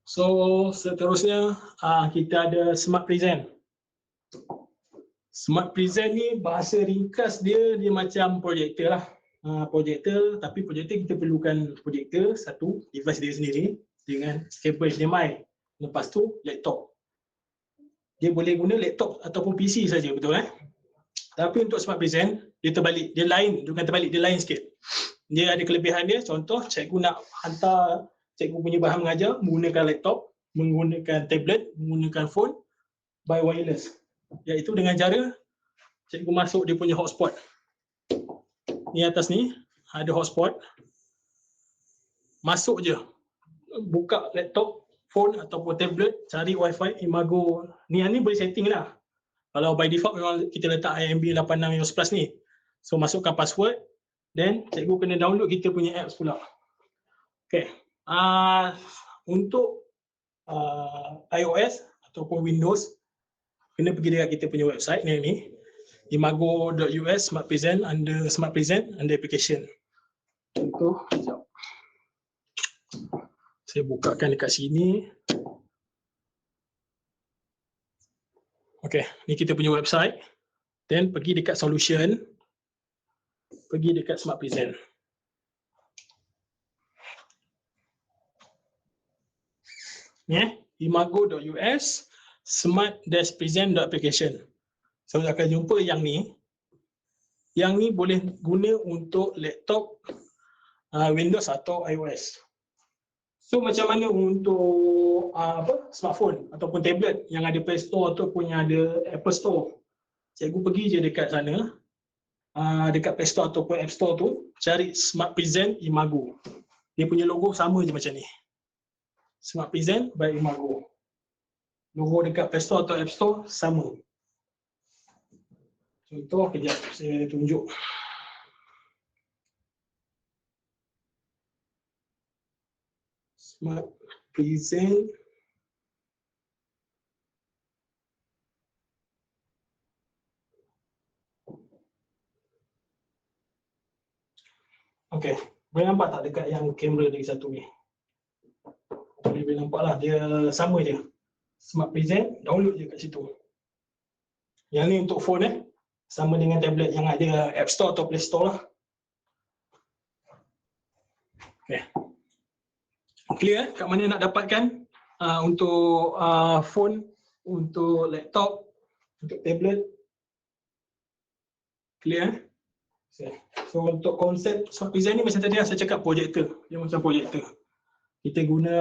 So seterusnya kita ada Smart Present. Smart Present ni bahasa ringkas dia macam projector lah. Projector, tapi projector kita perlukan projector satu, device dia sendiri dengan kabel HDMI. Lepas tu laptop. Dia boleh guna laptop ataupun PC saja, betul Tapi untuk Smart Present dia terbalik, dia lain, bukan terbalik, dia lain sikit. Dia ada kelebihan dia, contoh cikgu nak hantar cikgu punya bahan mengajar menggunakan laptop, menggunakan tablet, menggunakan phone by wireless. Iaitu dengan cara cikgu masuk dia punya hotspot. Ni atas ni ada hotspot. Masuk je. Buka laptop, phone ataupun tablet, cari wifi Imago. Ni boleh setting lah. Kalau by default memang kita letak IMB 86 ni. So masukkan password, then cikgu kena download kita punya apps pula. Okay. Untuk iOS ataupun Windows, kena pergi dekat kita punya website ni imago.us Smart Present under Smart Present under application. Contoh, sekejap. Saya bukakan dekat sini. Okay, ni kita punya website. Then pergi dekat solution. Pergi dekat Smart Present. Ni imago.us smart-present.application. So akan jumpa yang ni. Yang ni boleh guna untuk laptop, Windows atau iOS. So macam mana untuk smartphone ataupun tablet yang ada Play Store ataupun yang ada Apple Store. Cikgu pergi je dekat sana, dekat Play Store ataupun App Store tu, cari Smart Present Imago. Dia punya logo sama je macam ni. Smart Present by Imago. Logo dekat Play Store atau App Store sama. Contoh, kejap saya tunjuk. Smart Present. Okey, boleh nampak tak dekat yang kamera lagi satu ni? Boleh nampak lah, dia sama je. Smart Present, download je kat situ. Yang ni untuk phone sama dengan tablet yang ada App Store atau Play Store lah. Okay. Clear kat mana nak dapatkan untuk phone untuk laptop, untuk tablet. Clear? So untuk konsep smart present ni macam tadi saya cakap projector. Dia macam projector. Kita guna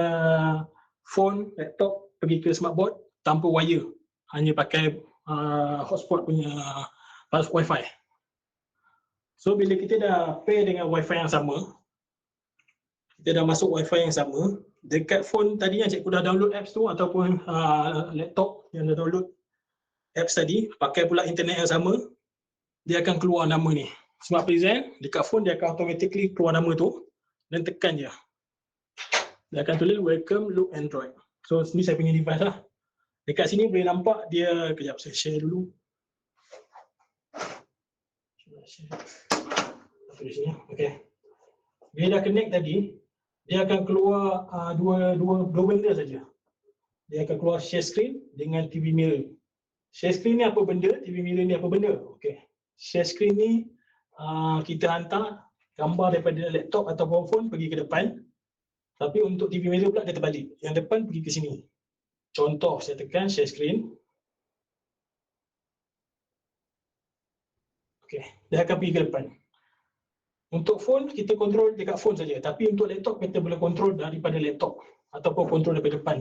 phone, laptop pergi ke smartboard tanpa wire. Hanya pakai hotspot punya wifi. So bila kita dah pair dengan wifi yang sama, kita dah masuk wifi yang sama, dekat phone tadi yang cikgu dah download apps tu ataupun laptop yang dah download apps tadi, pakai pula internet yang sama, dia akan keluar nama ni. Smart Present, dekat phone dia akan automatically keluar nama tu dan tekan je. Dia akan tulis welcome look Android. So ni saya punya device lah. Dekat sini boleh nampak dia, kejap saya share dulu. Okay. Bila dah connect tadi, dia akan keluar dua benda saja. Dia akan keluar share screen dengan TV mirror. Share screen ni apa benda, TV mirror ni apa benda? Okay. Share screen ni kita hantar gambar daripada laptop ataupun phone pergi ke depan. Tapi untuk TV mirror pula dia terbalik. Yang depan pergi ke sini. Contoh saya tekan share screen. Okay, dia akan pergi ke depan. Untuk phone kita kontrol dekat phone saja. Tapi untuk laptop kita boleh kontrol daripada laptop ataupun kontrol daripada depan.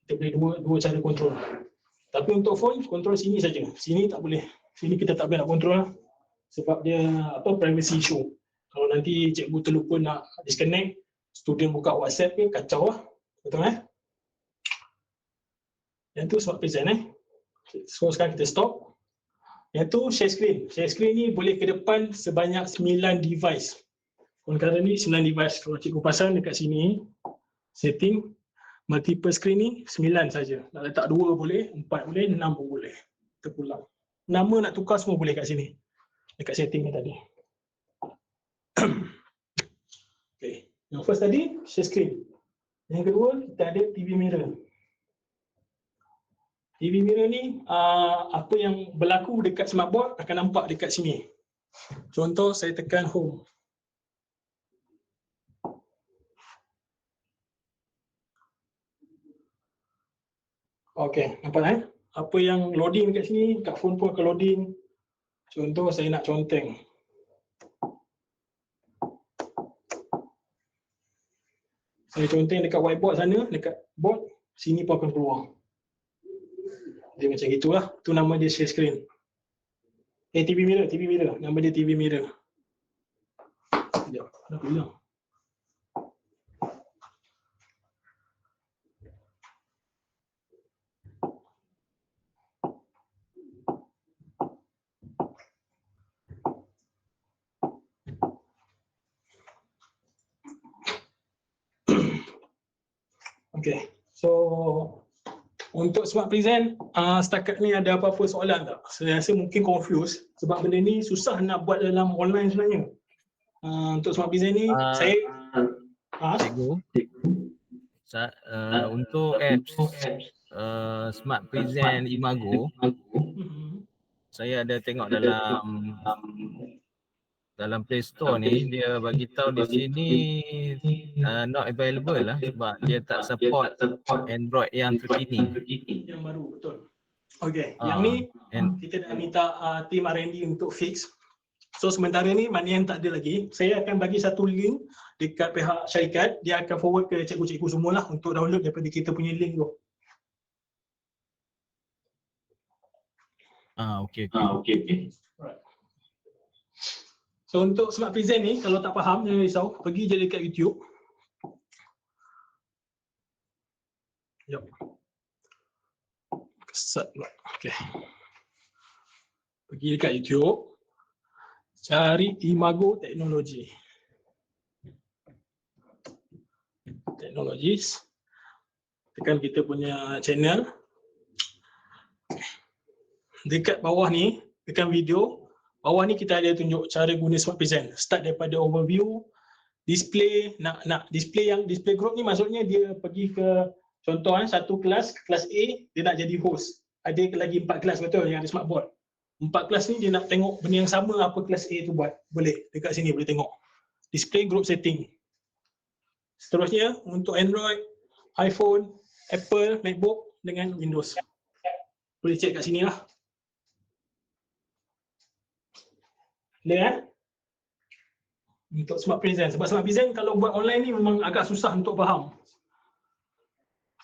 Kita boleh dua cara kontrol. Tapi untuk phone kontrol sini saja. Sini tak boleh. Sini kita tak boleh nak kontrol lah. Sebab dia privacy issue. Kalau nanti cikgu terlupa nak disconnect, student buka WhatsApp ni kacau lah. Betul Yang tu smart present So sekarang kita stop. Yang tu share screen. Share screen ni boleh ke depan sebanyak 9 device. Concurrent ni 9 device. Kalau cikgu pasang dekat sini, setting, multiple screen ni 9 saja. Nak letak 2 boleh, 4 boleh, 6 pun boleh. Terpulang. Nama nak tukar semua boleh kat sini. Dekat setting ni tadi. Okay. Yang first tadi, share screen. Yang kedua, kita ada TV mirror. TV mirror ni, apa yang berlaku dekat smartboard akan nampak dekat sini. Contoh, saya tekan home. Okay, nampak Apa yang loading dekat sini, kat phone pun akan loading. Contoh, saya nak conteng. Saya conteng dekat whiteboard sana, dekat board, sini pun akan keluar. Dia macam gitulah. Tu nama dia share screen. TV mirror. Nama dia TV mirror. Sekejap, dah bilang. Okay, so untuk smart present, setakat ni ada apa-apa soalan tak? Saya rasa mungkin confused sebab benda ni susah nak buat dalam online sebenarnya. Untuk smart present ni, saya Cikgu, untuk apps Smart Present Imago, saya ada tengok dalam Play Store ni, dia bagi tahu di sini not available lah sebab dia tak support Android yang terkini. yang baru, betul. Okay, yang ni kita dah minta team R&D untuk fix. So sementara ni mana yang tak ada lagi, saya akan bagi satu link dekat pihak syarikat, dia akan forward ke cikgu-cikgu semualah untuk download daripada kita punya link tu. Okay. Alright. So untuk smart present ni, kalau tak faham, jangan risau, pergi je dekat YouTube. Jom. Keset pula. Okay. Pergi dekat YouTube, cari Imago Technology. Technologies. Tekan kita punya channel. Dekat bawah ni, tekan video. Bawah ni kita ada tunjuk cara guna smart present. Start daripada overview, display, nak display group ni maksudnya dia pergi ke contoh satu kelas A, dia nak jadi host. Ada lagi 4 kelas betul yang ada smartboard. 4 kelas ni dia nak tengok benda yang sama apa kelas A tu buat. Boleh, dekat sini boleh tengok. Display group setting. Seterusnya untuk Android, iPhone, Apple, MacBook dengan Windows. Boleh check kat sini lah. Clear? Untuk Smart Present. Sebab Smart Present kalau buat online ni memang agak susah untuk faham.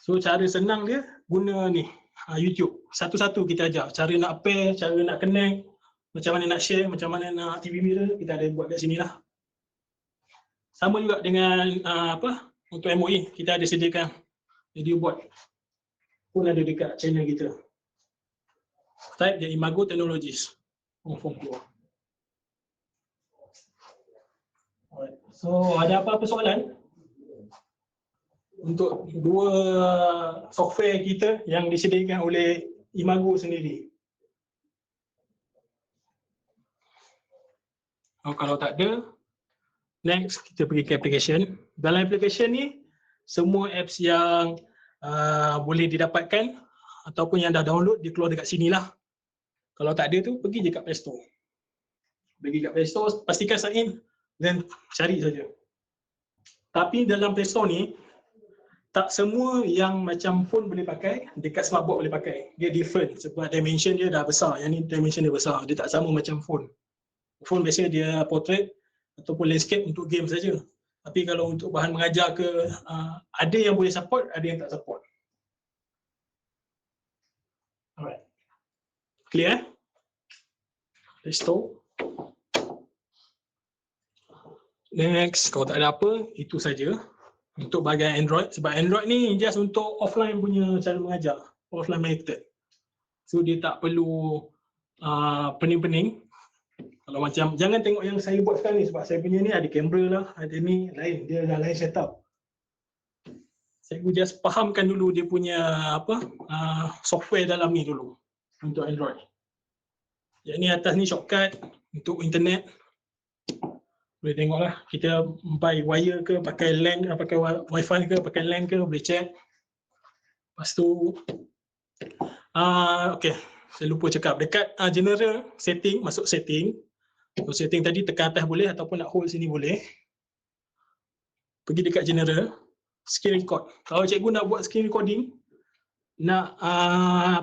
So cara senang dia guna ni YouTube. Satu-satu kita ajar. Cara nak pair, cara nak connect, macam mana nak share, macam mana nak TV mirror, kita ada buat kat sini lah. Sama juga dengan untuk MOE, kita ada sediakan video board. Pun ada dekat channel kita. Type je Imago Technologies. Form keluar. Alright. So ada apa-apa soalan? Untuk dua software kita yang disediakan oleh Imago sendiri. Kalau tak ada, next kita pergi ke application. Dalam application ni, semua apps yang boleh didapatkan ataupun yang dah download, dia keluar dekat sini lah. Kalau tak ada tu, pergi je kat Play Store. Pergi kat Play Store, pastikan sign in, then cari saja. Tapi dalam Play Store ni, tak semua yang macam phone boleh pakai, dekat smartboard boleh pakai. Dia different sebab dimension dia dah besar. Yang ni dimension dia besar. Dia tak sama macam phone. Phone biasanya dia portrait ataupun landscape untuk game saja. Tapi kalau untuk bahan mengajar ke, ada yang boleh support, ada yang tak support. Alright. Clear? Play Store. Next, kalau tak ada apa, itu saja untuk bahagian Android. Sebab Android ni just untuk offline punya cara mengajar, offline method. So dia tak perlu pening-pening. Kalau macam, jangan tengok yang saya buat sekarang ni sebab saya punya ni ada kamera lah, ada ni lain, dia dah lain setup. Saya just fahamkan dulu dia punya software dalam ni dulu untuk Android. Yang ni atas ni shortcut untuk internet. Boleh tengoklah, kita buy wire ke, pakai LAN, pakai wifi ke, pakai LAN ke, boleh check. Lepas tu, okay, saya lupa cakap. Dekat general setting, masuk setting. So, setting tadi tekan atas boleh ataupun nak hold sini boleh. Pergi dekat general, screen record. Kalau cikgu nak buat screen recording, nak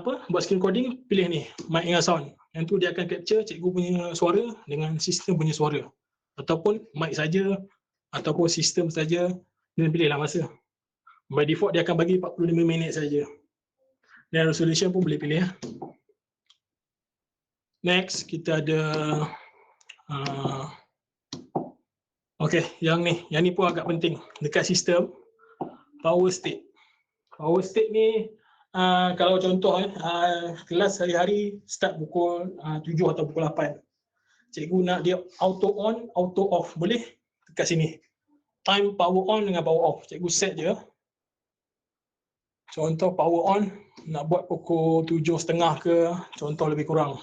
buat screen recording, pilih ni, mic dengan sound. Yang tu dia akan capture cikgu punya suara dengan sistem punya suara. Ataupun mic saja, ataupun sistem saja, dan pilihlah masa. By default dia akan bagi 45 minit saja. Dan resolution pun boleh pilih. Next, kita ada okay, yang ni pun agak penting. Dekat sistem power state. Power state ni kalau contoh kelas hari-hari start pukul 7 atau pukul 8. Cikgu nak dia auto on, auto off. Boleh dekat sini. Time power on dengan power off. Cikgu set je. Contoh power on nak buat pukul 7.30 ke, contoh lebih kurang.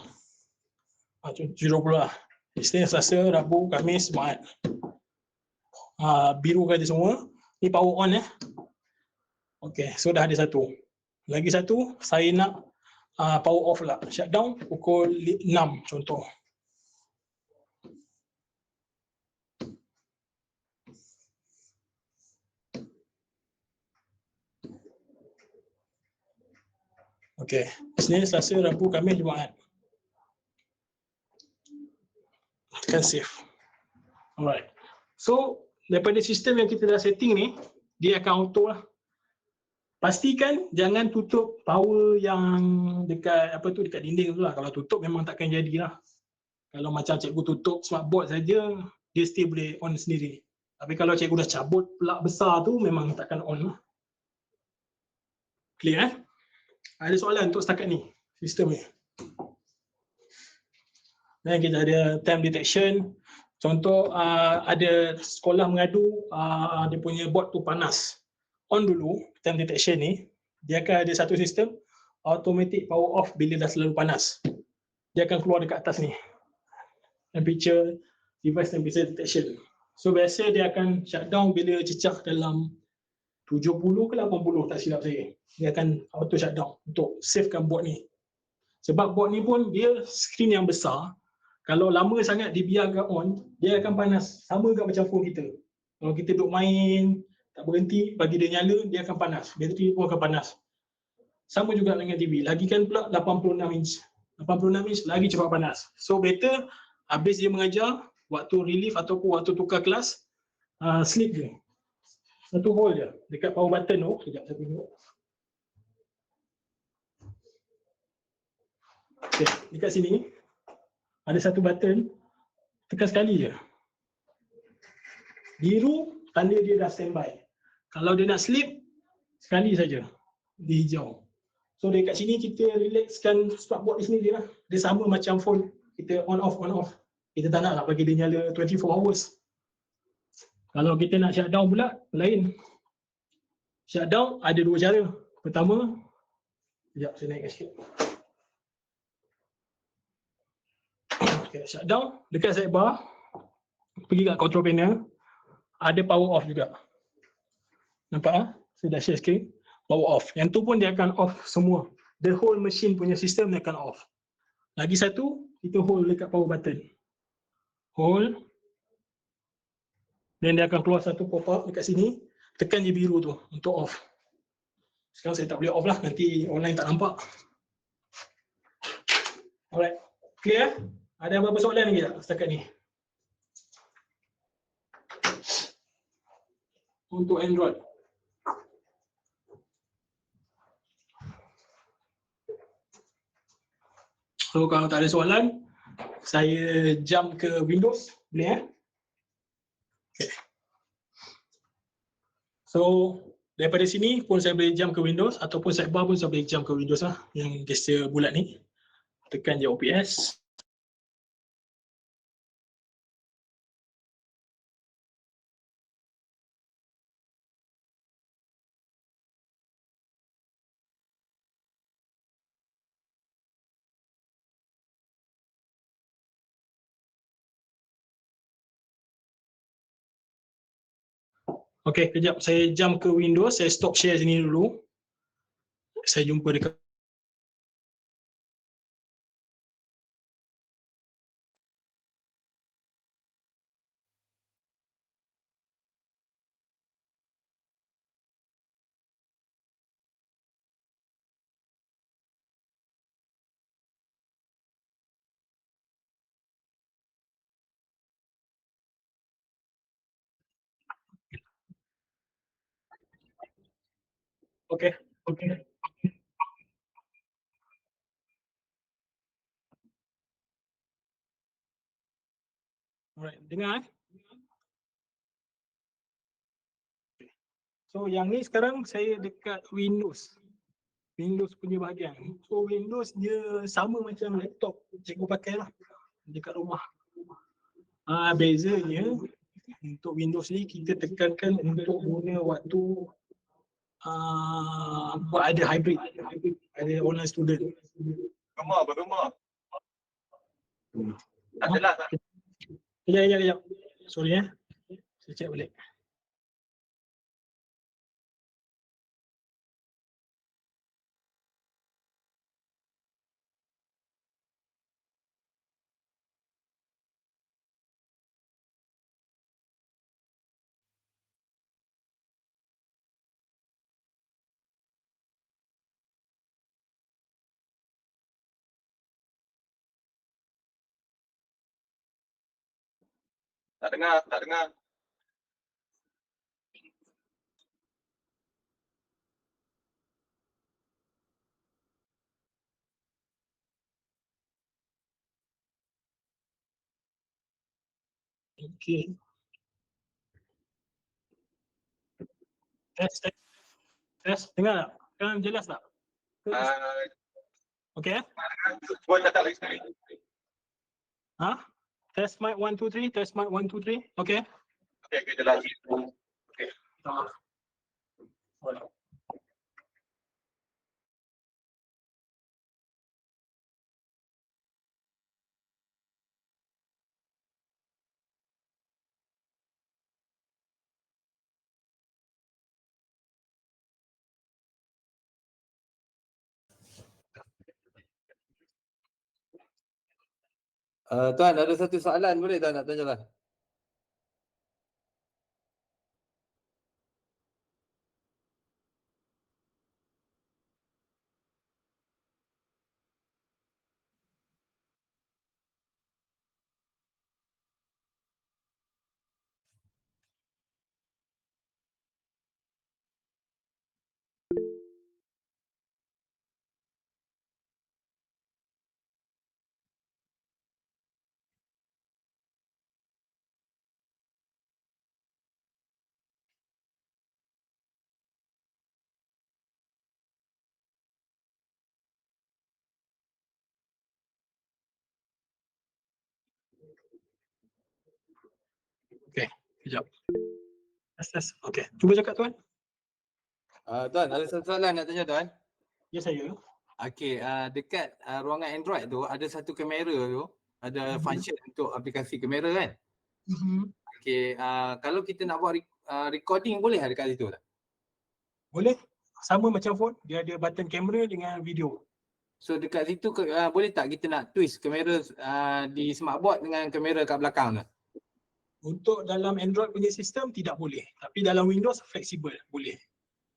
70 lah. Isnin, Selasa, Rabu, Khamis, Jumaat. Biru kata semua. Ni power on . Okay, so dah ada satu. Lagi satu, saya nak power off lah. Shutdown pukul 6 contoh. Okay, Isnin, Selasa, Rabu, Khamis, Jumaat. Tekan save. Alright. So, daripada sistem yang kita dah setting ni, dia akan auto lah. Pastikan jangan tutup power yang dekat dekat dinding tu lah. Kalau tutup memang takkan jadilah. Kalau macam cikgu tutup smartboard saja, dia still boleh on sendiri. Tapi kalau cikgu dah cabut plug besar tu, memang takkan on lah. Clear ? Ada soalan untuk setakat ni, sistem ni. Dan kita ada time detection. Contoh ada sekolah mengadu dia punya board tu panas. On dulu time detection ni, dia akan ada satu sistem automatic power off bila dah selalu panas. Dia akan keluar dekat atas ni. Temperature device temperature detection. So biasa dia akan shutdown bila cecah dalam 70 ke 80 tak silap saya. Dia akan auto shutdown untuk savekan board ni. Sebab board ni pun dia screen yang besar. Kalau lama sangat dibiarkan on, dia akan panas. Sama juga macam phone kita. Kalau kita duduk main, tak berhenti, bagi dia nyala, dia akan panas. Bateri pun akan panas. Sama juga dengan TV. Lagikan pula 86 inch. 86 inch lagi cepat panas. So better habis dia mengajar, waktu relief ataupun waktu tukar kelas, sleep je. Satu hole je dekat power button tu. Sekejap saya tunjuk. Okay, dekat sini ada satu button, tekan sekali je. Biru tanda dia dah standby. Kalau dia nak sleep, sekali saja dia hijau. So dekat sini kita relaxkan sparkboard di sini dia lah. Dia sama macam phone, kita on off. Kita tak nak bagi dia nyala 24 hours. Kalau kita nak shutdown pula, lain. Shutdown ada dua cara. Pertama, sekejap saya naikkan sikit. Okay, shutdown dekat sidebar, pergi kat control panel, ada power off juga. Nampak ah? Saya dah share screen. Power off. Yang tu pun dia akan off semua. The whole machine punya sistem dia akan off. Lagi satu, kita hold dekat power button. Hold. Dan dia akan keluar satu pop up dekat sini. Tekan je biru tu untuk off. Sekarang saya tak boleh off lah, nanti online tak nampak. Alright. Clear? Ada apa-apa soalan lagi tak setakat ni? Untuk Android. So kalau tak ada soalan, saya jump ke Windows, boleh eh? Okay. So daripada sini pun saya boleh jump ke Windows ataupun sidebar pun saya boleh jump ke Windows lah, yang gesture bulat ni. Tekan je OPS. Okay, kejap saya jump ke Windows, saya stop share sini dulu. Saya jumpa dekat okay. Alright, dengar eh. So yang ni sekarang saya dekat Windows. Windows punya bahagian. So Windows dia sama macam laptop cikgu pakai lah dekat rumah. Bezanya untuk Windows ni kita tekankan untuk guna waktu buat ada hybrid, ada online student. Bergema. Tak jelas lah. Kejap. Sorry saya check balik. Tak dengar. Okay. Test, dengar tak? Sekarang jelas tak? Okay? Cuba catat lagi sekali. Test mic 1 2 3, test mic 1 2 3. Okay? Okay, jelas. Alright. Tuan, ada satu soalan boleh tak nak tanya lah? Kejap. Yes. Okay. Cuba cakap tuan. Tuan, ada satu soalan nak tanya tuan. Ya saya. Okey, dekat ruangan Android tu ada satu kamera tu, ada function untuk aplikasi kamera kan? Okey, kalau kita nak buat recording boleh dekat situ tak? Boleh. Sama macam phone, dia ada button kamera dengan video. So dekat situ boleh tak kita nak twist kamera di smartboard dengan kamera kat belakang tu? Untuk dalam Android punya sistem tidak boleh. Tapi dalam Windows fleksibel, boleh.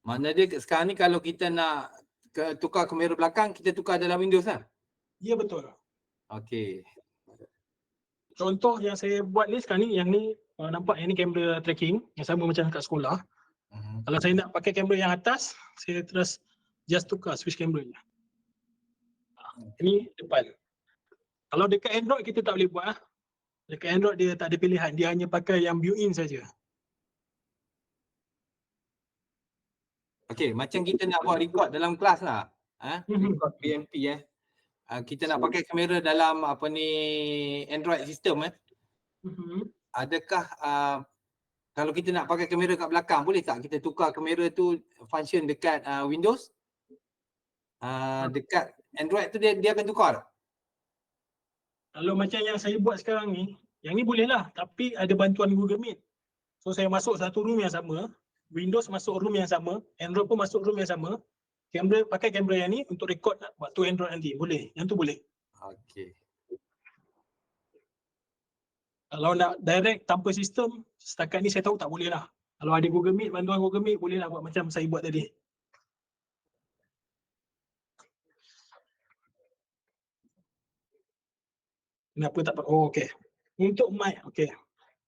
Maknanya dia sekarang ni kalau kita nak tukar kamera belakang, kita tukar dalam Windows lah? Ya betul. Okey. Contoh yang saya buat ni sekarang ni, yang ni nampak yang ni kamera tracking yang sama macam kat sekolah. Kalau saya nak pakai kamera yang atas, saya terus just tukar switch kamera je. Ini depan. Kalau dekat Android kita tak boleh buat. Dekat Android dia tak ada pilihan, dia hanya pakai yang built-in saja. Okey, macam kita nak buat record dalam kelas lah. Record BMP kita nak pakai kamera dalam apa ni Android system adakah kalau kita nak pakai kamera kat belakang boleh tak kita tukar kamera tu function dekat Windows? Dekat Android tu dia akan tukar tak? Kalau macam yang saya buat sekarang ni, yang ni boleh lah, tapi ada bantuan Google Meet. So saya masuk satu room yang sama, Windows masuk room yang sama, Android pun masuk room yang sama. Kamera, pakai kamera yang ni untuk record waktu Android nanti. Boleh. Yang tu boleh. Okey. Kalau nak direct tanpa sistem, setakat ni saya tahu tak boleh lah. Kalau ada Google Meet, bantuan Google Meet, boleh lah buat macam saya buat tadi. Kenapa tak? Oh, okey. Untuk mic, okey.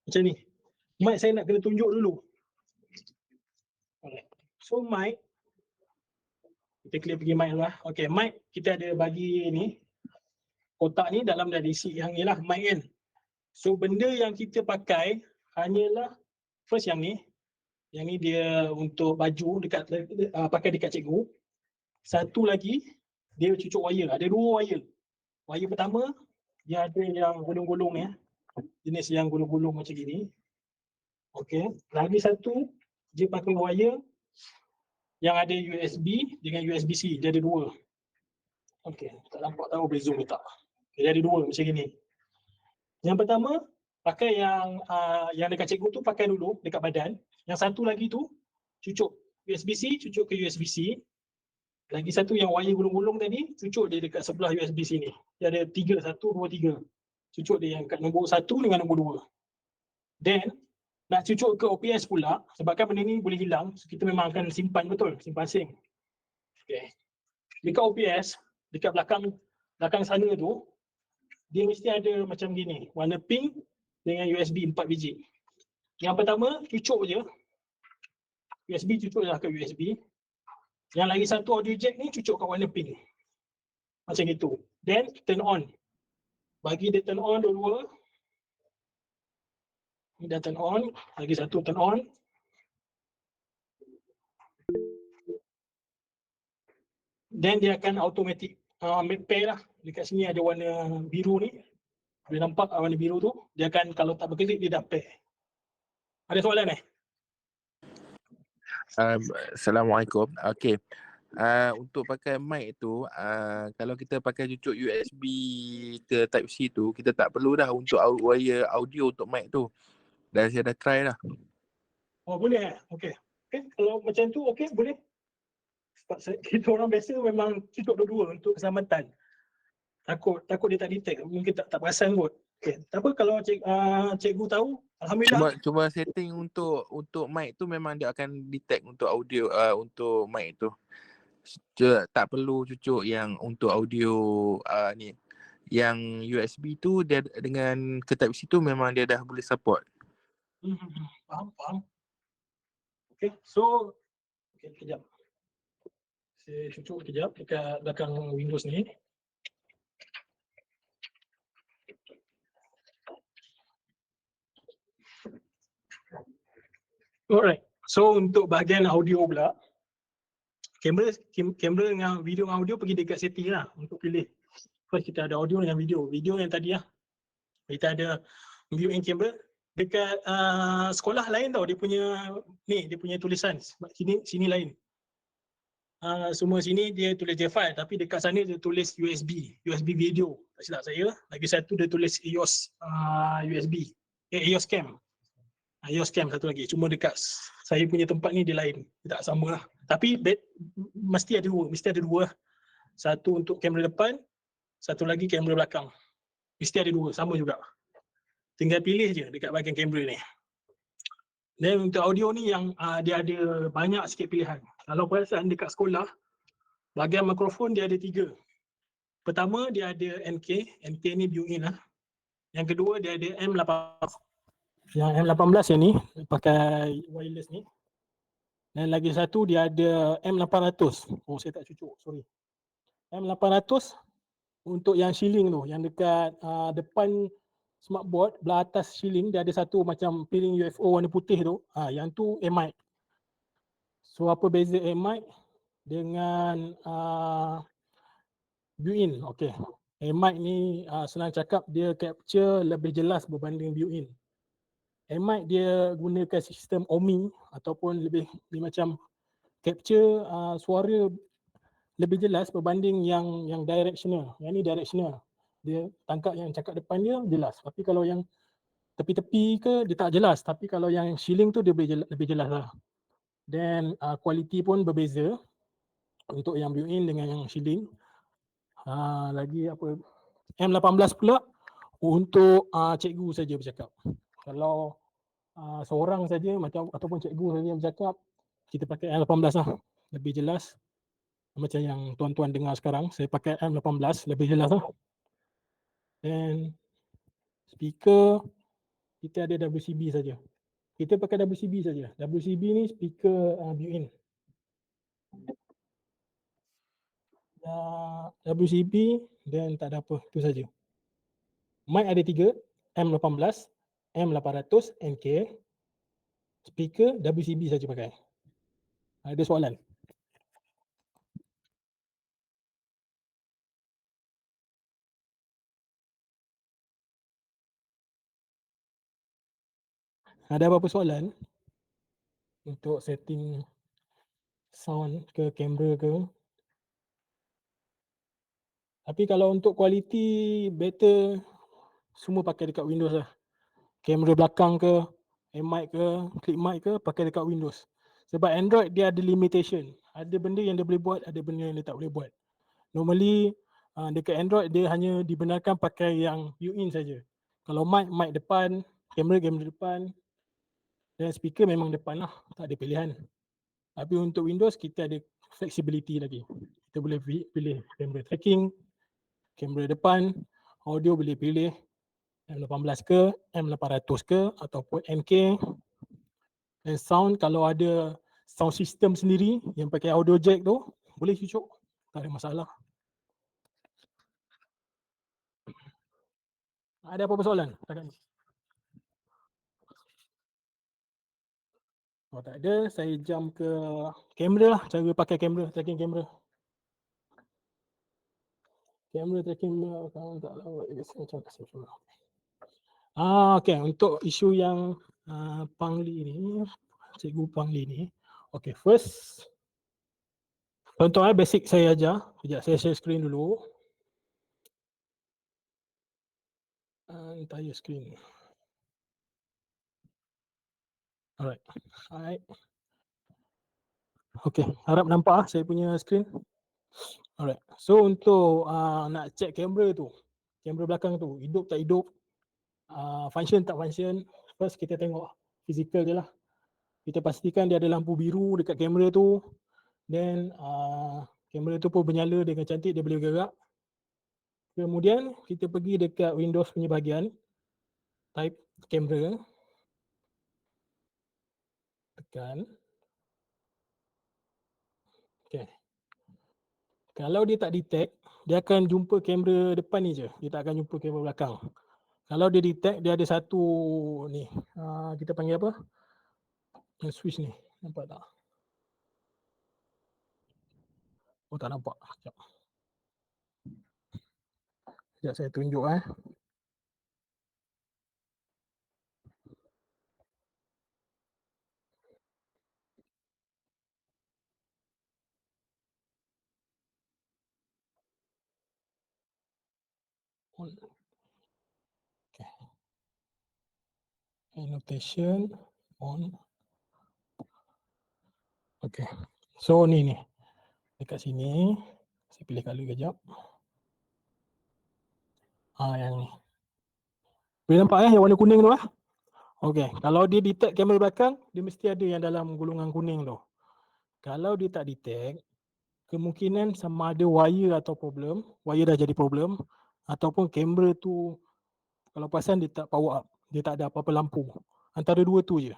Macam ni. Mic saya nak kena tunjuk dulu. Alright. So mic, kita clear pergi mic dulu lah. Okey, mic kita ada bagi ni. Kotak ni dalam dah diisi yang ni lah mic kan. So benda yang kita pakai hanyalah first yang ni. Yang ni dia untuk baju dekat pakai dekat cikgu. Satu lagi dia cucuk wire. Ada dua wire. Wire pertama dia ada yang gulung-gulung ya. Jenis yang gulung-gulung macam gini. Okey. Lagi satu dia pakai wire yang ada USB dengan USB-C. Dia ada dua. Okey. Tak nampak tahu boleh zoom ke tak. Okay, dia ada dua macam gini. Yang pertama pakai yang dekat cikgu tu pakai dulu dekat badan. Yang satu lagi tu cucuk USB-C, cucuk ke USB-C. Lagi satu yang wire gulung-gulung tadi, cucuk dia dekat sebelah USB-C ni. Dia ada 3, 1, 2, 3. Cucuk dia yang kat nombor 1 dengan nombor 2. Then, nak cucuk ke OPS pula, sebabkan benda ni boleh hilang, so kita memang akan simpan betul, simpan asing. Okay. Dekat OPS, dekat belakang sana tu, dia mesti ada macam gini, warna pink dengan USB 4 biji. Yang pertama, cucuk je. USB cucuklah ke USB. Yang lagi satu audio jack ni cucuk kat warna pink. Macam gitu. Then turn on. Bagi dia turn on dua-dua. Ni dah turn on. Lagi satu turn on. Then dia akan automatic pair lah. Dekat sini ada warna biru ni. Boleh nampak warna biru tu. Dia akan kalau tak berkelip dia dah pair. Ada soalan Assalamualaikum. Okey. Untuk pakai mic tu, kalau kita pakai cucuk USB ke Type-C tu, kita tak perlu dah untuk wire audio untuk mic tu. Dan saya dah try dah. Oh boleh okey. Okay. Kalau macam tu okey boleh. Sebab kita orang biasa memang cucuk dua-dua untuk keselamatan. Takut dia tak detect, mungkin tak perasan kot. Okey, tak apa kalau cikgu tahu, alhamdulillah. Cuma setting untuk mic tu memang dia akan detect untuk audio untuk mic tu. Tak perlu cucuk yang untuk audio ni. Yang USB tu dia dengan ke Type-C tu memang dia dah boleh support. Faham. Okey, so kejap. Saya cucuk kejap dekat belakang Windows ni. Alright. So untuk bahagian audio pula, kamera dengan video dengan audio pergi dekat setting lah untuk pilih. First kita ada audio dengan video. Video yang tadi lah. Kita ada built-in camera, dekat sekolah lain tau dia punya tulisan sini lain. Semua sini dia tulis J5 tapi dekat sana dia tulis USB video. Tak silap saya. Lagi satu dia tulis EOS USB. EOS cam. EOS cam satu lagi. Cuma dekat saya punya tempat ni dia lain. Dia tak sama lah. Tapi mesti ada dua. Satu untuk kamera depan, satu lagi kamera belakang. Mesti ada dua, sama juga. Tinggal pilih je dekat bahagian kamera ni. Dan untuk audio ni yang dia ada banyak sikit pilihan. Kalau perasan dekat sekolah, bahagian mikrofon dia ada 3. Pertama dia ada NK ni built-in lah. Yang kedua dia ada M18. Yang M18 yang ni pakai wireless ni. Dan lagi satu dia ada M800. Oh saya tak cucuk, sorry. M800 untuk yang shielding tu, yang dekat depan smartboard belah atas shielding dia ada satu macam piring UFO warna putih tu. Yang tu mic. So apa beza mic dengan built-in? Okey. mic ni senang cakap dia capture lebih jelas berbanding built-in. mic dia gunakan sistem Omni ataupun lebih macam capture suara lebih jelas berbanding yang directional. Yang ni directional. Dia tangkap yang cakap depan dia jelas. Tapi kalau yang tepi-tepi ke dia tak jelas. Tapi kalau yang shielding tu dia lebih jelas lah. Dan kualiti pun berbeza untuk yang built-in dengan yang shielding. Lagi apa, M18 pula untuk cikgu saja bercakap. Kalau seorang saja ataupun cikgu saja bercakap, kita pakai M18 lah, lebih jelas. Macam yang tuan-tuan dengar sekarang, saya pakai M18 lebih jelas lah. Dan speaker kita ada WCB saja. Kita pakai WCB saja. WCB ni speaker built-in. WCB dan tak ada apa, itu saja. Mic ada 3, M18, M800, NK. Speaker WCB saja pakai. Ada soalan? Ada apa-apa soalan untuk setting sound ke kamera ke? Tapi kalau untuk kualiti better, semua pakai dekat Windows lah. Kamera belakang ke, mic ke, clip mic ke, pakai dekat Windows. Sebab Android dia ada limitation. Ada benda yang dia boleh buat, ada benda yang dia tak boleh buat. Normally dekat Android dia hanya dibenarkan pakai yang built-in saja. Kalau mic depan, kamera depan, dan speaker memang depan lah, tak ada pilihan. Tapi untuk Windows kita ada flexibility lagi. Kita boleh pilih kamera tracking, kamera depan, audio boleh pilih M18 ke, M800 ke ataupun NK. Dan sound kalau ada sound system sendiri yang pakai audio jack tu, boleh cucuk, tak ada masalah. Ada apa-apa soalan? Oh tak ada, saya jump ke kamera lah, cara pakai kamera, tracking kamera. Kamera tracking kalau tak lawak macam mana. Okay, untuk isu yang Pangli ni, Cikgu Pangli ni. Okay, first contoh basic saya ajar. Sekejap saya share screen dulu. Entire screen. Alright. Okay, harap nampak saya punya screen. Alright. So untuk nak check kamera tu, kamera belakang tu, hidup tak hidup, function tak function, first kita tengok physical je lah. Kita pastikan dia ada lampu biru dekat kamera tu, then kamera tu pun bernyala dengan cantik, dia boleh bergerak. Kemudian kita pergi dekat Windows punya bahagian, type kamera, tekan. Okay. Kalau dia tak detect, dia akan jumpa kamera depan ni je, dia tak akan jumpa kamera belakang. Kalau dia detect, dia ada satu ni, kita panggil apa? Switch ni, nampak tak? Oh tak nampak, sekejap. Sekejap saya tunjuk . On. Okay. Annotation on. Okay. So ni. Dekat sini. Saya pilih color kejap. Yang ni. Boleh nampak yang warna kuning tu lah. Okay. Kalau dia detect kamera belakang, dia mesti ada yang dalam golongan kuning tu. Kalau dia tak detect, kemungkinan sama ada wire atau problem, wire dah jadi problem, ataupun kamera tu kalau perasan dia tak power up, dia tak ada apa-apa lampu. Antara dua tu je.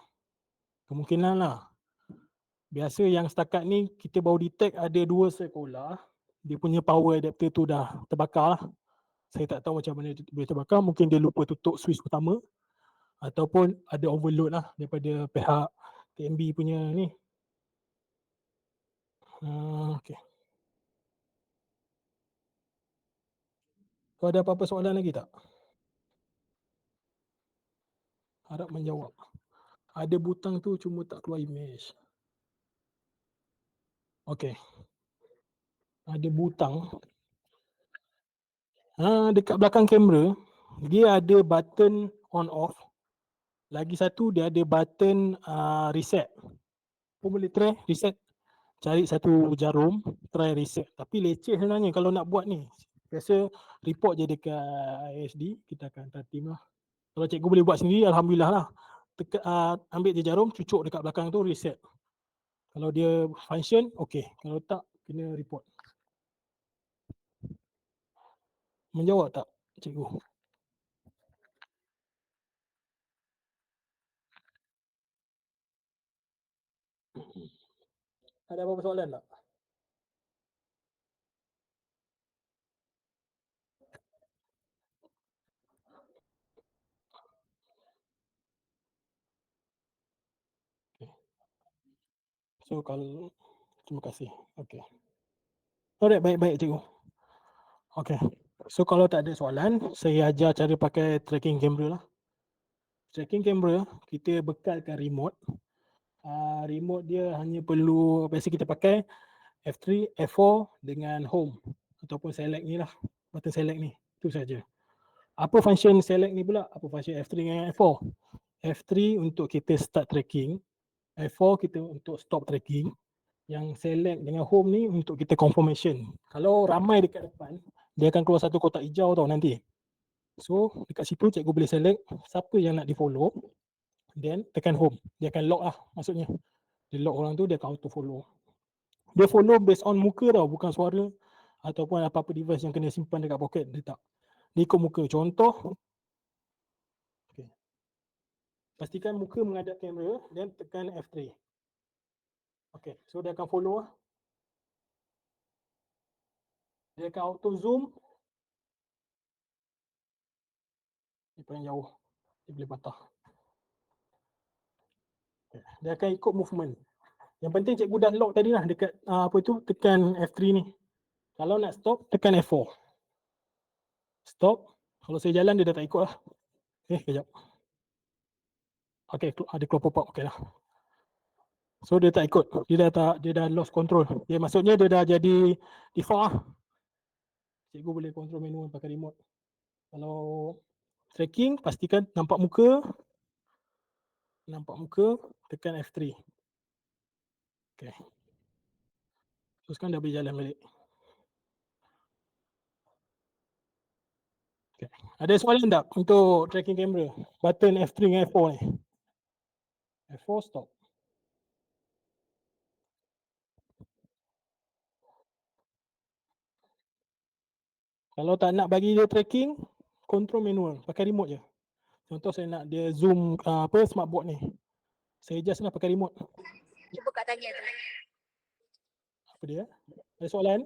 Kemungkinan lah. Biasa yang setakat ni kita baru detect ada 2 sekolah, dia punya power adapter tu dah terbakar lah. Saya tak tahu macam mana dia boleh terbakar, mungkin dia lupa tutup switch utama ataupun ada overload lah daripada pihak TMB punya ni. Okay. Kau ada apa-apa soalan lagi tak? Harap menjawab. Ada butang tu cuma tak keluar image. Okay. Ada butang. Dekat belakang kamera, dia ada button on off. Lagi satu dia ada button reset. Pun boleh try reset. Cari satu jarum, try reset. Tapi leceh sebenarnya kalau nak buat ni. Biasa report je dekat ISD, kita akan hantar tim lah. Kalau cikgu boleh buat sendiri, Alhamdulillah lah. Ambil je jarum, cucuk dekat belakang tu, reset. Kalau dia function, okay. Kalau tak, kena report. Menjawab tak cikgu? Ada apa-apa soalan tak? So kalau terima kasih. Okay. Alright, baik-baik cikgu. Okay. So kalau tak ada soalan, saya ajar cara pakai tracking camera lah. Tracking camera, kita bekalkan remote. Remote dia hanya perlu, biasa kita pakai F3, F4 dengan home ataupun select ni lah. Button select ni, itu saja. Apa function select ni pula? Apa function F3 dengan F4? F3 untuk kita start tracking, F4 kita untuk stop tracking. Yang select dengan home ni untuk kita confirmation. Kalau ramai dekat depan, dia akan keluar satu kotak hijau tau nanti. So dekat situ cikgu boleh select siapa yang nak di follow, then tekan home. Dia akan lock lah maksudnya. Dia lock orang tu, dia akan auto follow. Dia follow based on muka tau, bukan suara ataupun apa-apa device yang kena simpan dekat poket. Dia tak. Dia ikut muka. Contoh, okay. Pastikan muka menghadap kamera, then tekan F3. Okay, so dia akan follow lah. Dia akan auto zoom. Dia paling jauh. Dia boleh patah. Okay. Dia akan ikut movement. Yang penting cikgu dah lock tadi lah dekat apa tu, tekan F3 ni. Kalau nak stop, tekan F4. Stop. Kalau saya jalan dia dah tak ikut lah. Okay, kejap. Okay, ada keluar pop up. Okay lah. So dia tak ikut. Dia dah lost control. Dia maksudnya dia dah jadi default lah. Cikgu boleh control manual pakai remote. Kalau tracking, pastikan nampak muka. Nampak muka, tekan F3. Okay. So sekarang dah boleh jalan balik. Okay. Ada soalan tak untuk tracking kamera? Button F3 dengan F4 ni. F4 stop. Kalau tak nak bagi dia tracking, control manual, pakai remote je. Contoh saya nak dia zoom smartboard ni. Saya adjust lah pakai remote. Cuba Kak tanya tu. Apa dia? Ada soalan?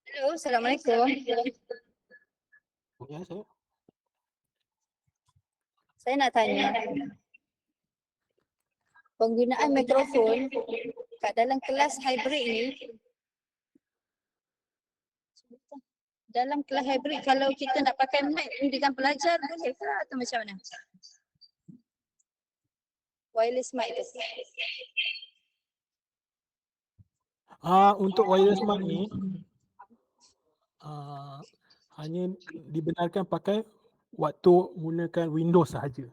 Hello, Assalamualaikum. Ya, saya. Saya nak tanya. Penggunaan mikrofon kat dalam kelas hybrid ni, dalam kelas hybrid kalau kita nak pakai mic dengan pelajar boleh ke atau macam mana? Wireless mic tu. Untuk wireless mic ni, hanya dibenarkan pakai waktu gunakan Windows sahaja.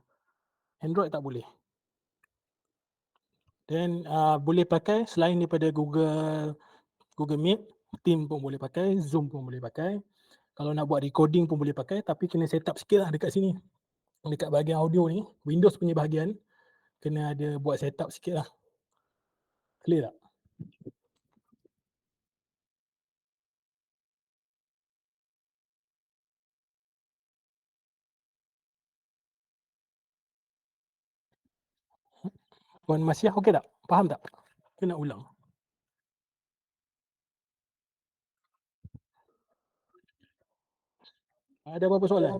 Android tak boleh. Dan boleh pakai selain daripada Google Meet, Team pun boleh pakai, Zoom pun boleh pakai. Kalau nak buat recording pun boleh pakai, tapi kena set up sikit lah dekat sini. Dekat bahagian audio ni, Windows punya bahagian, kena ada buat set up sikit lah. Clear tak? Puan Masyiah okey tak? Faham tak? Ke nak ulang? Ada apa-apa soalan?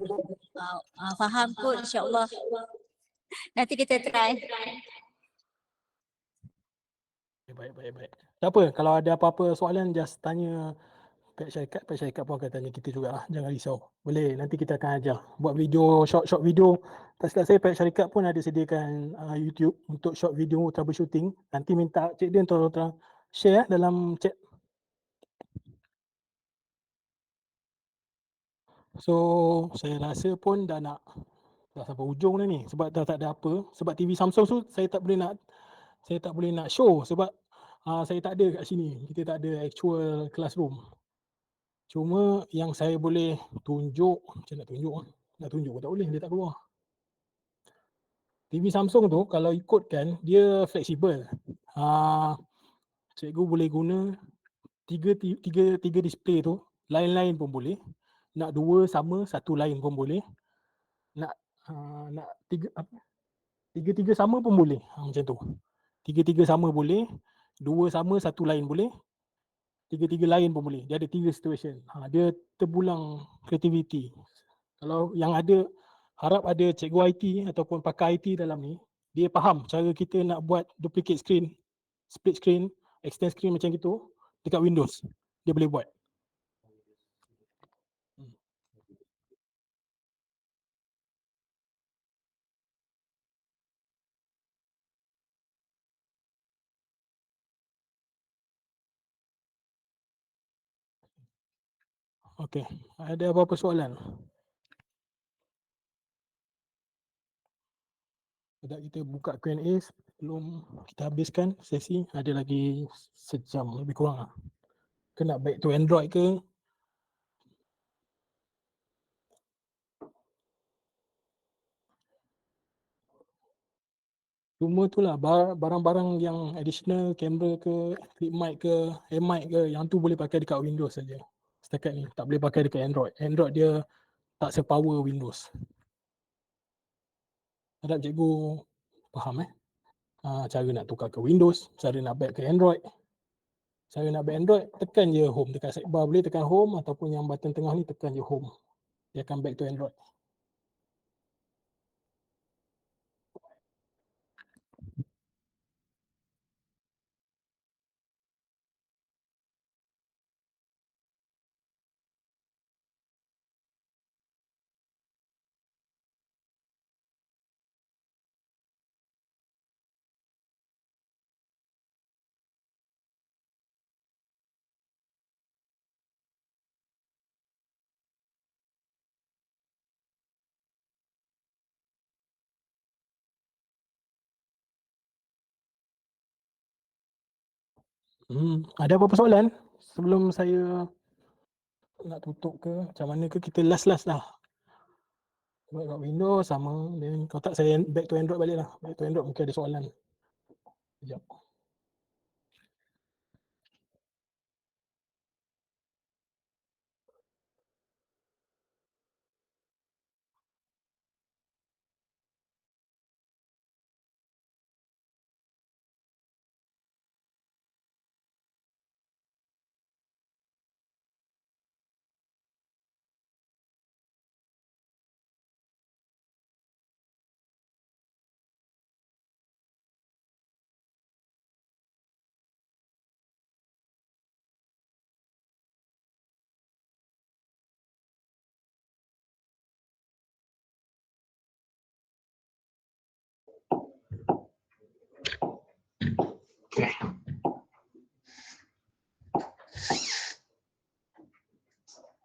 Faham kot, insyaAllah. Nanti kita try. Baik. Tak apa, kalau ada apa-apa soalan just tanya pihak syarikat pun akan tanya kita juga lah. Jangan risau. Boleh, nanti kita akan ajar. Buat video, short video. Tak silap saya, pihak syarikat pun ada sediakan YouTube untuk short video troubleshooting. Nanti minta cik dia untuk share dalam chat. So, saya rasa pun dah sampai hujung dah ni. Sebab dah tak ada apa. Sebab TV Samsung tu saya tak boleh nak show sebab saya tak ada kat sini. Kita tak ada actual classroom. Cuma yang saya boleh tunjuk, macam nak tunjuk pun tak boleh, dia tak keluar. TV Samsung tu kalau ikutkan dia fleksibel. Cikgu boleh guna tiga display tu, lain-lain pun boleh. Nak dua sama, satu lain pun boleh. Nak tiga sama pun boleh. Macam tu. Tiga sama boleh, dua sama, satu lain boleh. Tiga lain pun boleh. Dia ada 3 situation. Dia terpulang creativity. Kalau yang ada, harap ada cikgu IT ataupun pakar IT dalam ni, dia faham cara kita nak buat duplicate screen, split screen, extend screen macam gitu dekat Windows. Dia boleh buat. Okey, ada apa-apa soalan? Sekejap kita buka Q&A sebelum kita habiskan sesi. Ada lagi sejam lebih kurang lah. Ke nak back to Android ke? Cuma itulah barang-barang yang additional, kamera ke, clip mic ke, mic ke, yang tu boleh pakai dekat Windows saja. Setakat ni tak boleh pakai dekat Android. Android dia tak sepower Windows. Harap cikgu faham cara nak tukar ke Windows, cara nak back ke Android. Cara nak back Android, tekan je home. Dekat sidebar boleh tekan home ataupun yang button tengah ni tekan je home. Dia akan back to Android. Ada apa-apa soalan sebelum saya nak tutup ke macam mana ke, kita last lah. Buat kat Windows sama, then kalau tak saya back to Android balik lah. Back to Android mungkin ada soalan. Sekejap.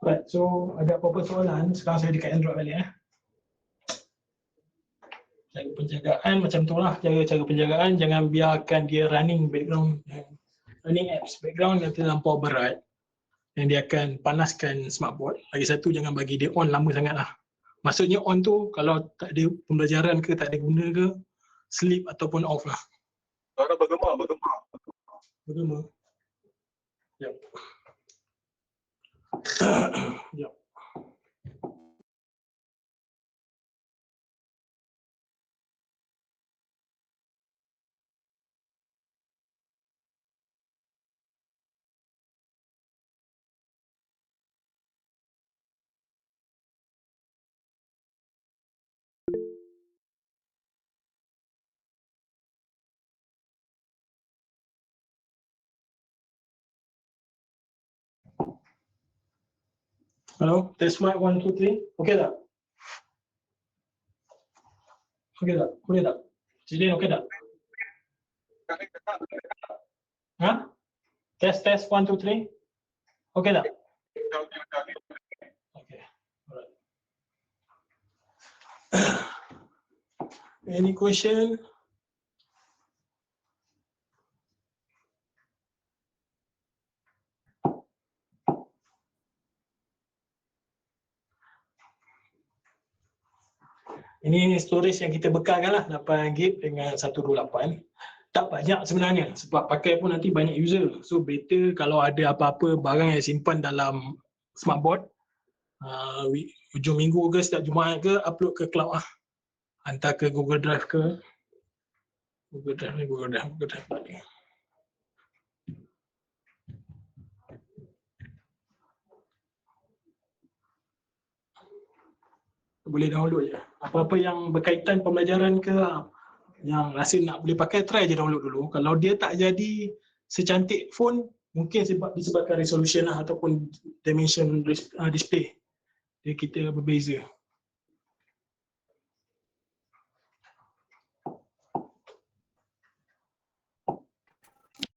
Alright, so ada apa-apa soalan? Sekarang saya dekat Android balik Cara penjagaan macam tu lah, cara penjagaan jangan biarkan dia running background, running apps background nanti lampau berat dan dia akan panaskan smartboard. Lagi satu, jangan bagi dia on lama sangat lah. Maksudnya on tu kalau tak ada pembelajaran ke, tak ada guna ke, sleep ataupun off lah. Suara bergema. Bergema. Yep. Yep. Hello, test mic 1, 2, 3. Okay tak? Okay tak? Boleh tak? Jilin okay tak? Ha? Test 1, 2, 3. Okay tak? Okay. Alright. Any question? Ini storage yang kita bekalkan lah, 8 GB dengan 128. Tak banyak sebenarnya sebab pakai pun nanti banyak user. So better kalau ada apa-apa barang yang simpan dalam smartboard, hujung minggu ke setiap Jumaat ke, upload ke cloud lah. Hantar ke Google Drive ke. Google Drive. Boleh download je. Apa-apa yang berkaitan pembelajaran ke, yang rasa nak boleh pakai, try je download dulu. Kalau dia tak jadi secantik phone, mungkin disebabkan resolution lah ataupun dimension display dia kita berbeza.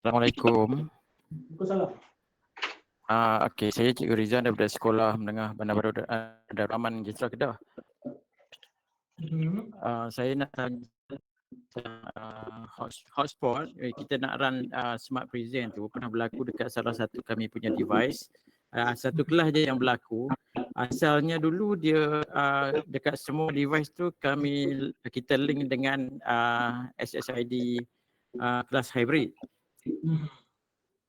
Assalamualaikum. Salam. Okey, saya Cikgu Rizal daripada Sekolah Menengah Bandar Baru Darul Aman, Jitra Kedah. Saya nak tanya hotspot, kita nak run smart present tu pernah berlaku dekat salah satu kami punya device. Satu kelas je yang berlaku. Asalnya dulu dia dekat semua device tu kita link dengan SSID kelas hybrid.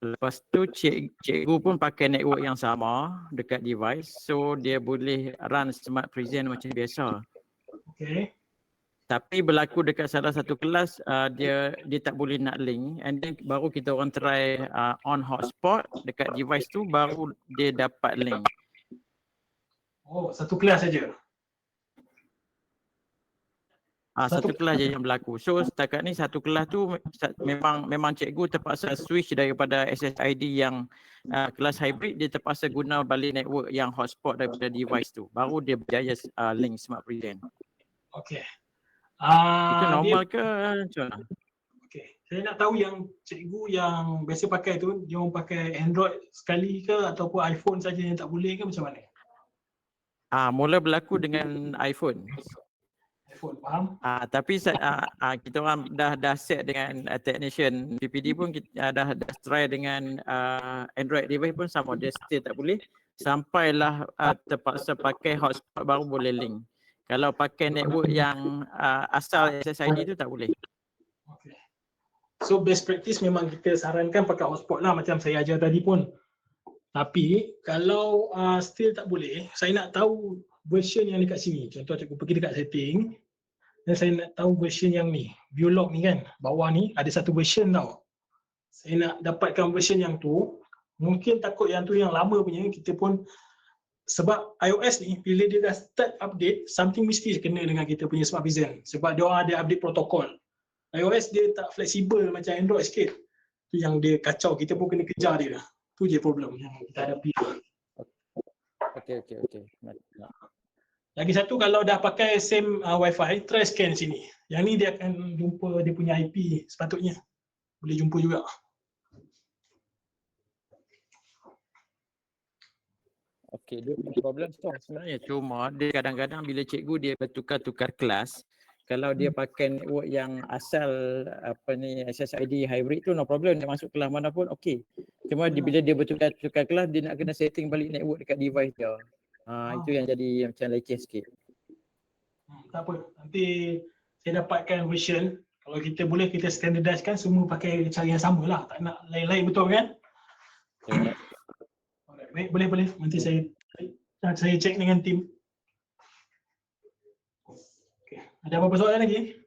Lepas tu cikgu pun pakai network yang sama dekat device, so dia boleh run smart present macam biasa. Okay. Tapi berlaku dekat salah satu kelas dia tak boleh nak link, and then baru kita orang try on hotspot dekat device tu baru dia dapat link. Oh, satu kelas saja. Satu kelas je yang berlaku. So setakat ni satu kelas tu memang cikgu terpaksa switch daripada SSID yang kelas hybrid, dia terpaksa guna balik network yang hotspot daripada device tu. Baru dia berjaya link smart present. Okey. Itu normal ke macam mana? Okey. Saya nak tahu yang cikgu yang biasa pakai tu, dia orang pakai Android sekali ke ataupun iPhone saja yang tak boleh ke macam mana? Mula berlaku dengan iPhone. iPhone, faham? Tapi kita orang dah set dengan technician PPD pun kita dah try dengan Android device pun sama, dia still tak boleh. Sampailah terpaksa pakai hotspot baru boleh link. Kalau pakai network yang asal SSID tu tak boleh. Okay. So best practice memang kita sarankan pakai hotspot lah macam saya ajar tadi pun. Tapi kalau still tak boleh, saya nak tahu version yang dekat sini. Contoh cikgu pergi dekat setting dan saya nak tahu version yang ni. View log ni kan, bawah ni ada satu version tau. Saya nak dapatkan version yang tu. Mungkin takut yang tu yang lama punya, kita pun sebab iOS ni bila dia dah start update, something mesti kena dengan kita punya smart present. Sebab dia orang ada update protokol. iOS dia tak fleksibel macam Android sikit. Tu yang dia kacau, kita pun kena kejar dia. Tu je problem yang kita hadapi. Okey. Lagi satu, kalau dah pakai same Wi-Fi, try scan sini. Yang ni dia akan jumpa dia punya IP sepatutnya. Boleh jumpa juga. Okey, dia punya problem solve sebenarnya. Cuma dia kadang-kadang bila cikgu dia bertukar-tukar kelas, kalau dia pakai network yang asal SSID hybrid tu no problem, dia masuk kelas mana pun okey. Cuma bila dia bertukar-tukar kelas, dia nak kena setting balik network dekat device dia. Itu yang jadi macam leceh sikit. Tak apa, nanti saya dapatkan version. Kalau kita boleh kita standardizekan semua pakai cara yang sama lah, tak nak lain-lain, betul kan? Alright. Alright, baik, boleh. Nanti saya cek dengan tim. Okay. Ada apa-apa soalan lagi?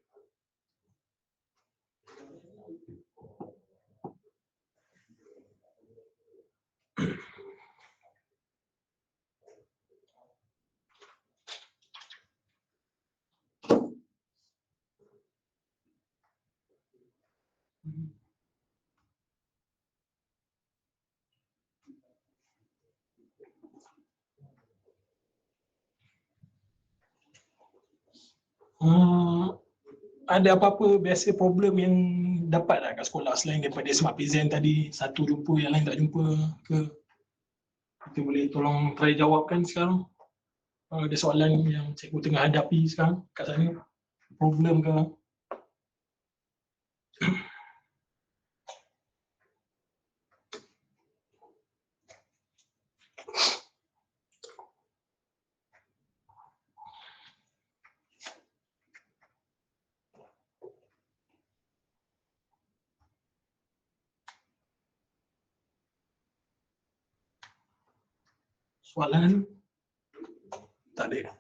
Ada apa-apa biasa problem yang dapat tak kat sekolah selain daripada smart present tadi, satu jumpa yang lain tak jumpa ke? Kita boleh tolong try jawabkan sekarang. Ada soalan yang cikgu tengah hadapi sekarang kat sana, problem ke? Soalan? Tak ada.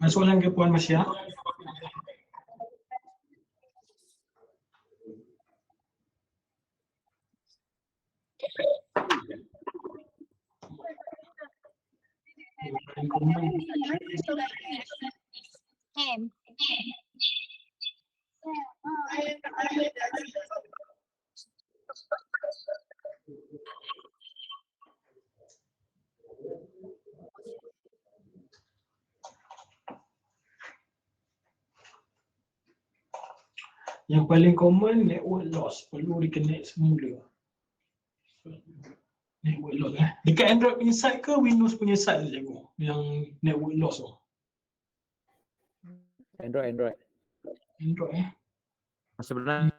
Ada soalan ke Puan Masya? Yang paling common network loss, perlu reconnect semula. Network loss dekat Android punya side ke Windows punya side tu cikgu yang network loss tu? Android. Android Sebenarnya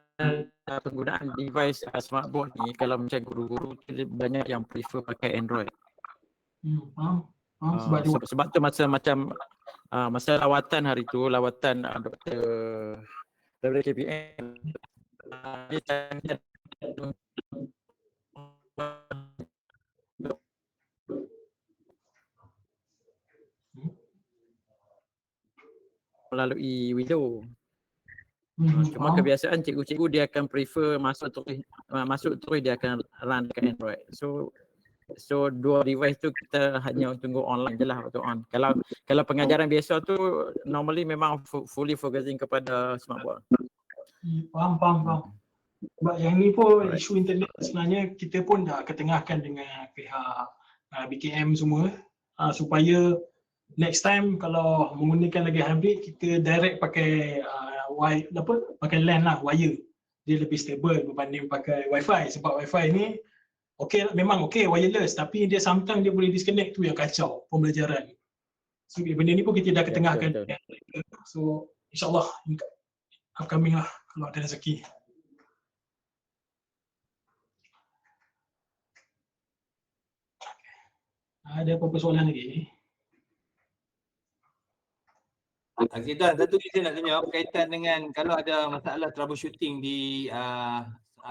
penggunaan device smartboard ni kalau macam guru-guru tu dia banyak yang prefer pakai Android. Faham sebab dia Sebab tu masa lawatan hari tu, lawatan Dr. daripada KPM, dia tanya melalui window. Cuma kebiasaan cikgu-cikgu dia akan prefer masuk terus dia akan run dekat Android. So dua device tu kita hanya tunggu online je lah waktu on. Kalau pengajaran biasa tu normally memang fully focusing kepada smartboard. Faham. Sebab yang ni pun isu internet sebenarnya kita pun dah ketengahkan dengan pihak BKM semua supaya next time kalau menggunakan lagi hybrid kita direct pakai pakai LAN lah, wire. Dia lebih stable berbanding pakai wifi sebab wifi ni memang wireless tapi dia sometimes dia boleh disconnect, tu yang kacau pembelajaran. So benda ni pun kita dah ketengahkan. So insyaAllah upcoming lah kalau ada rezeki. Ada apa-apa soalan lagi? Zidan, satu lagi saya nak tanya berkaitan dengan kalau ada masalah troubleshooting di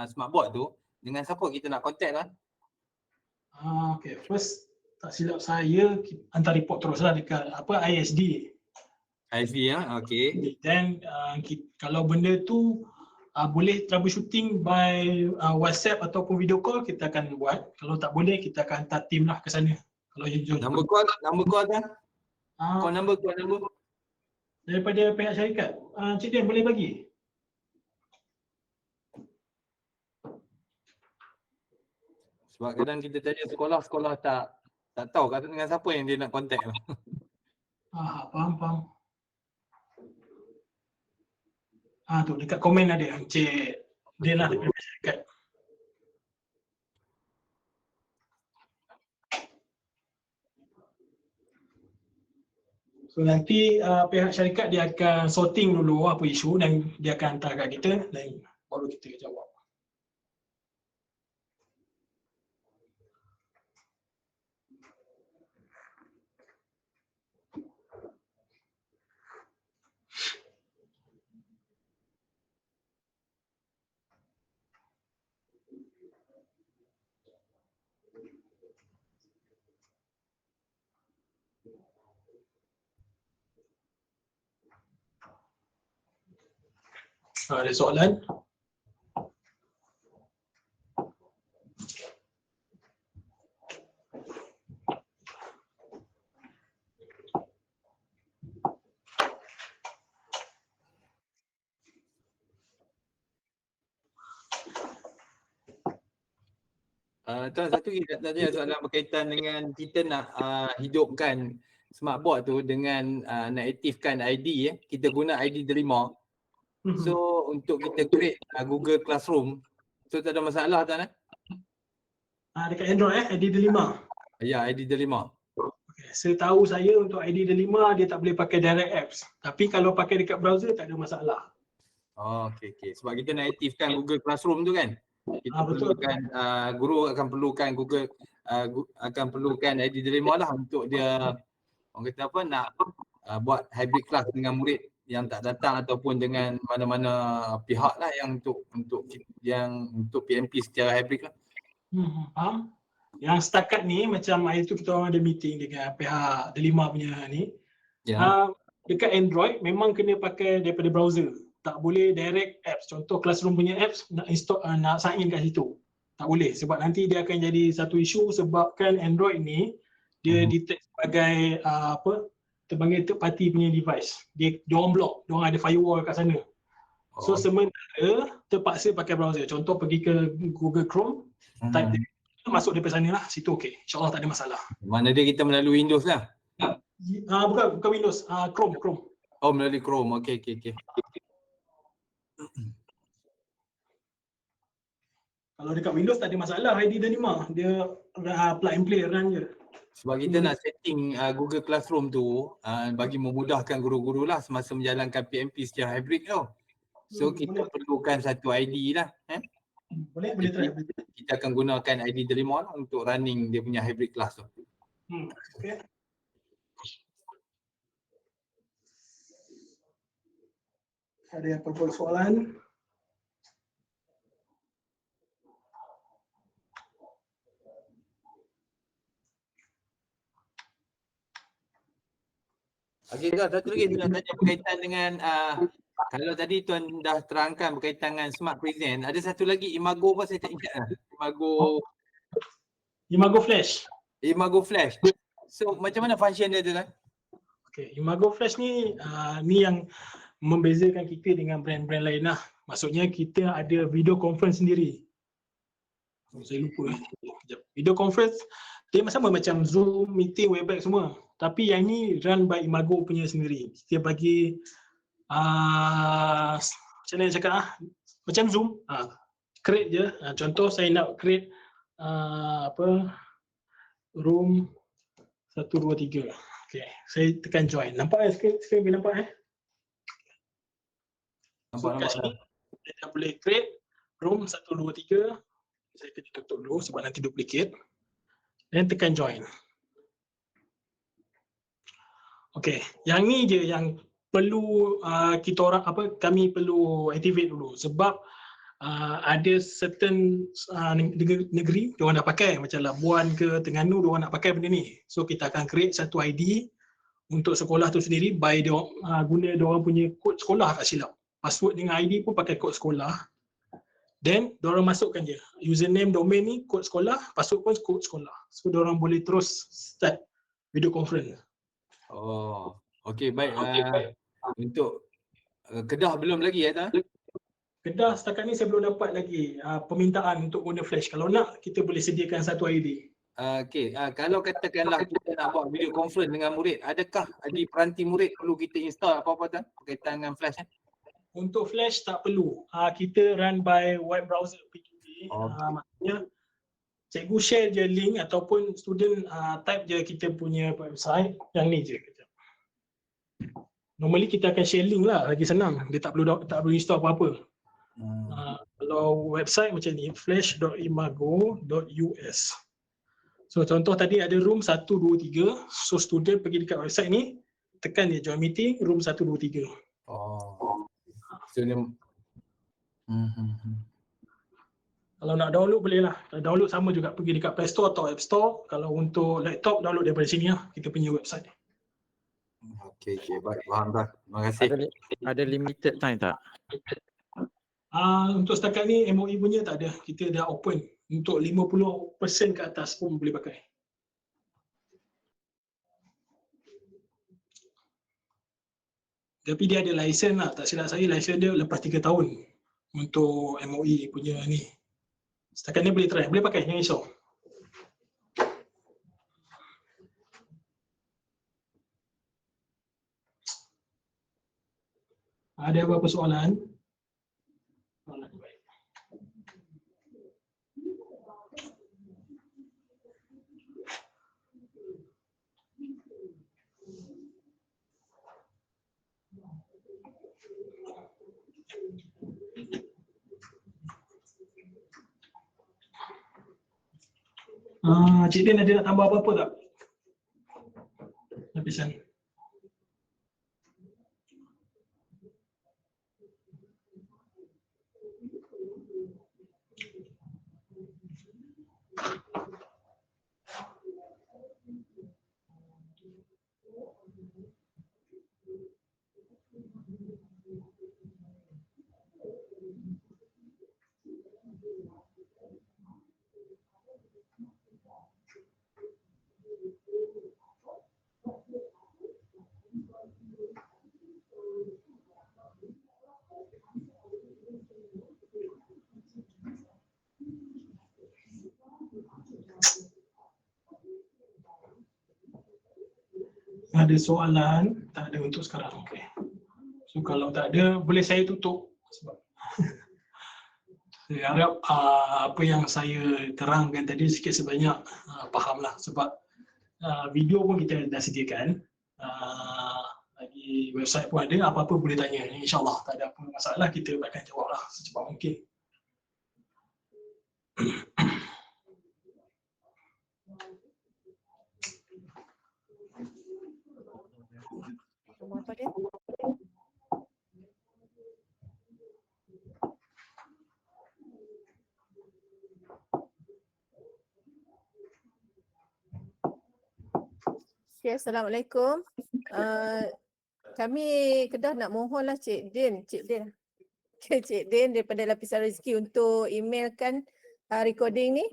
smartboard tu, dengan siapa kita nak contact lah? Okay, first tak silap saya hantar report terus lah dekat ISD. ISD okay. Then kalau benda tu boleh troubleshooting by WhatsApp ataupun video call kita akan buat. Kalau tak boleh kita akan hantar tim lah ke sana. Kalau number call kan? Call number. Daripada pihak syarikat, Cik Dian boleh bagi? Sebab kadang kita tanya sekolah tak tahu kata dengan siapa yang dia nak contact lah. Faham. Tu dekat komen ada Encik Din lah daripada syarikat. So nanti pihak syarikat dia akan sorting dulu apa isu dan dia akan hantar kat kita dan baru kita jawab. Ada soalan? Tuan, satu lagi nak tanya soalan berkaitan dengan kita nak hidupkan smart board tu dengan nak aktifkan ID kita guna ID Delima. So untuk kita create Google Classroom, so tak ada masalah Tuan Dekat Android ID Delima. Ya, ID Delima. Okay. Setahu saya untuk ID Delima dia tak boleh pakai direct apps. Tapi kalau pakai dekat browser tak ada masalah. Oh, okey. Sebab kita nak aktifkan Google Classroom tu kan. Kita betul. perlukan guru akan perlukan Google akan perlukan ID Delima lah untuk dia orang kata apa nak buat hybrid class dengan murid yang tak datang ataupun dengan mana-mana pihak lah yang untuk PMP secara hybrid lah. Faham? Yang setakat ni macam hari tu kita orang ada meeting dengan pihak Delima punya ni. Ya. Dekat Android memang kena pakai daripada browser. Tak boleh direct apps. Contoh Classroom punya apps nak install nak sign in kat situ. Tak boleh sebab nanti dia akan jadi satu isu sebabkan Android ni dia detect sebagai terpanggil third party punya device. Dia orang block, dia orang ada firewall kat sana. So sementara terpaksa pakai browser. Contoh pergi ke Google Chrome, type masuk daripada sana lah, situ okey. InsyaAllah tak ada masalah. Mana dia kita melalui Windows lah? Bukan Windows, Chrome. Oh, melalui Chrome. Okey. Kalau dekat Windows tak ada masalah ID Delima. Dia plug and play run je. Sebab kita nak setting Google Classroom tu bagi memudahkan guru-guru lah semasa menjalankan PMP secara hybrid tu. So kita perlukan satu ID lah. Boleh try. Kita akan gunakan ID Delima lah untuk running dia punya hybrid class tu. Okay. Ada apa-apa soalan? Okey Tuan, satu lagi saya nak tanya berkaitan dengan kalau tadi Tuan dah terangkan berkaitan dengan Smart Present, ada satu lagi Imago apa saya tak ingat lah. Imago Flash. Imago Flash. So macam mana function dia tu Tuan? Okay, Imago Flash ni yang membezakan kita dengan brand-brand lain lah. Maksudnya kita ada video conference sendiri. Saya lupa. Video conference dia sama macam Zoom, meeting, Webex semua. Tapi yang ni run by Imago punya sendiri. Dia bagi macam mana cakap macam Zoom, create je. Contoh saya nak create room 1, 2, 3. Okay, saya tekan join. Nampak screen boleh nampak Nampak. Saya dah boleh create room 1, 2, 3. Saya kena tutup dulu sebab nanti duplicate. Dan tekan join. Okay, yang ni je yang perlu kita orang kami perlu activate dulu sebab ada certain negeri dia orang dah pakai macam Labuan ke Terengganu dia orang nak pakai benda ni. So kita akan create satu ID untuk sekolah tu sendiri by dia guna dia orang punya kod sekolah tak silap. Password dengan ID pun pakai kod sekolah. Then dia orang masukkan je username domain ni kod sekolah, password pun kod sekolah. So dia orang boleh terus start video conference. Oh, okey baik. Untuk Kedah belum lagi Tuan? Kedah setakat ni saya belum dapat lagi permintaan untuk guna Flash. Kalau nak kita boleh sediakan satu ID. Okey, kalau katakanlah kita nak buat video conference dengan murid, adakah di peranti murid perlu kita install apa-apa Tuan berkaitan dengan Flash? Untuk Flash tak perlu. Kita run by web browser P2P. Maksudnya cikgu share je link ataupun student type je kita punya website yang ni je. Normally kita akan share link lah, lagi senang. Dia tak perlu install apa-apa. Kalau website macam ni, flash.imago.us. So contoh tadi ada room 1, 2, 3. So student pergi dekat website ni, tekan dia join meeting room 1, 2, 3. So ni Kalau nak download boleh lah. Kalau download sama juga, pergi dekat Play Store atau App Store. Kalau untuk laptop, download daripada sini lah, kita punya website. okey, baik, faham dah. Terima kasih. Ada limited time tak? Untuk setakat ni MOE punya tak ada. Kita dah open. Untuk 50% ke atas pun boleh pakai. Tapi dia ada lesen lah. Tak silap saya, lesen dia lepas 3 tahun. Untuk MOE punya ni. Setakat ni boleh try. Boleh pakai, jangan risau. Ada apa-apa soalan? Cik Din ada nak tambah apa-apa tak? Lapisan. Ada soalan? Tak ada untuk sekarang. Okay. So kalau tak ada, boleh saya tutup. Sebab saya harap apa yang saya terangkan tadi sikit sebanyak fahamlah. Sebab video pun kita dah sediakan. Lagi website pun ada, apa-apa boleh tanya. InsyaAllah tak ada apa masalah, kita akan jawablah secepat mungkin. Apa dia? Okay, Assalamualaikum. Kami Kedah nak mohonlah Cik Din daripada Lapisan Rezeki untuk emailkan recording ni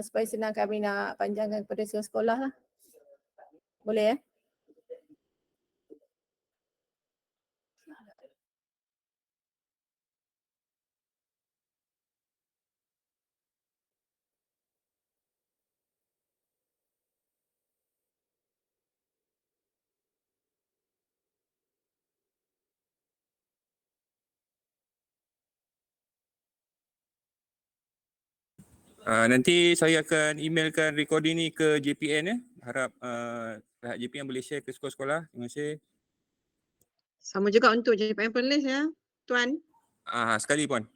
supaya senang kami nak panjangkan kepada sekolah lah. Boleh ya? Nanti saya akan emailkan recording ni ke JPN ya. Harap pihak JPN boleh share ke sekolah-sekolah. Terima kasih. Sama juga untuk JPN Perlis ya, Tuan. Sekali Puan.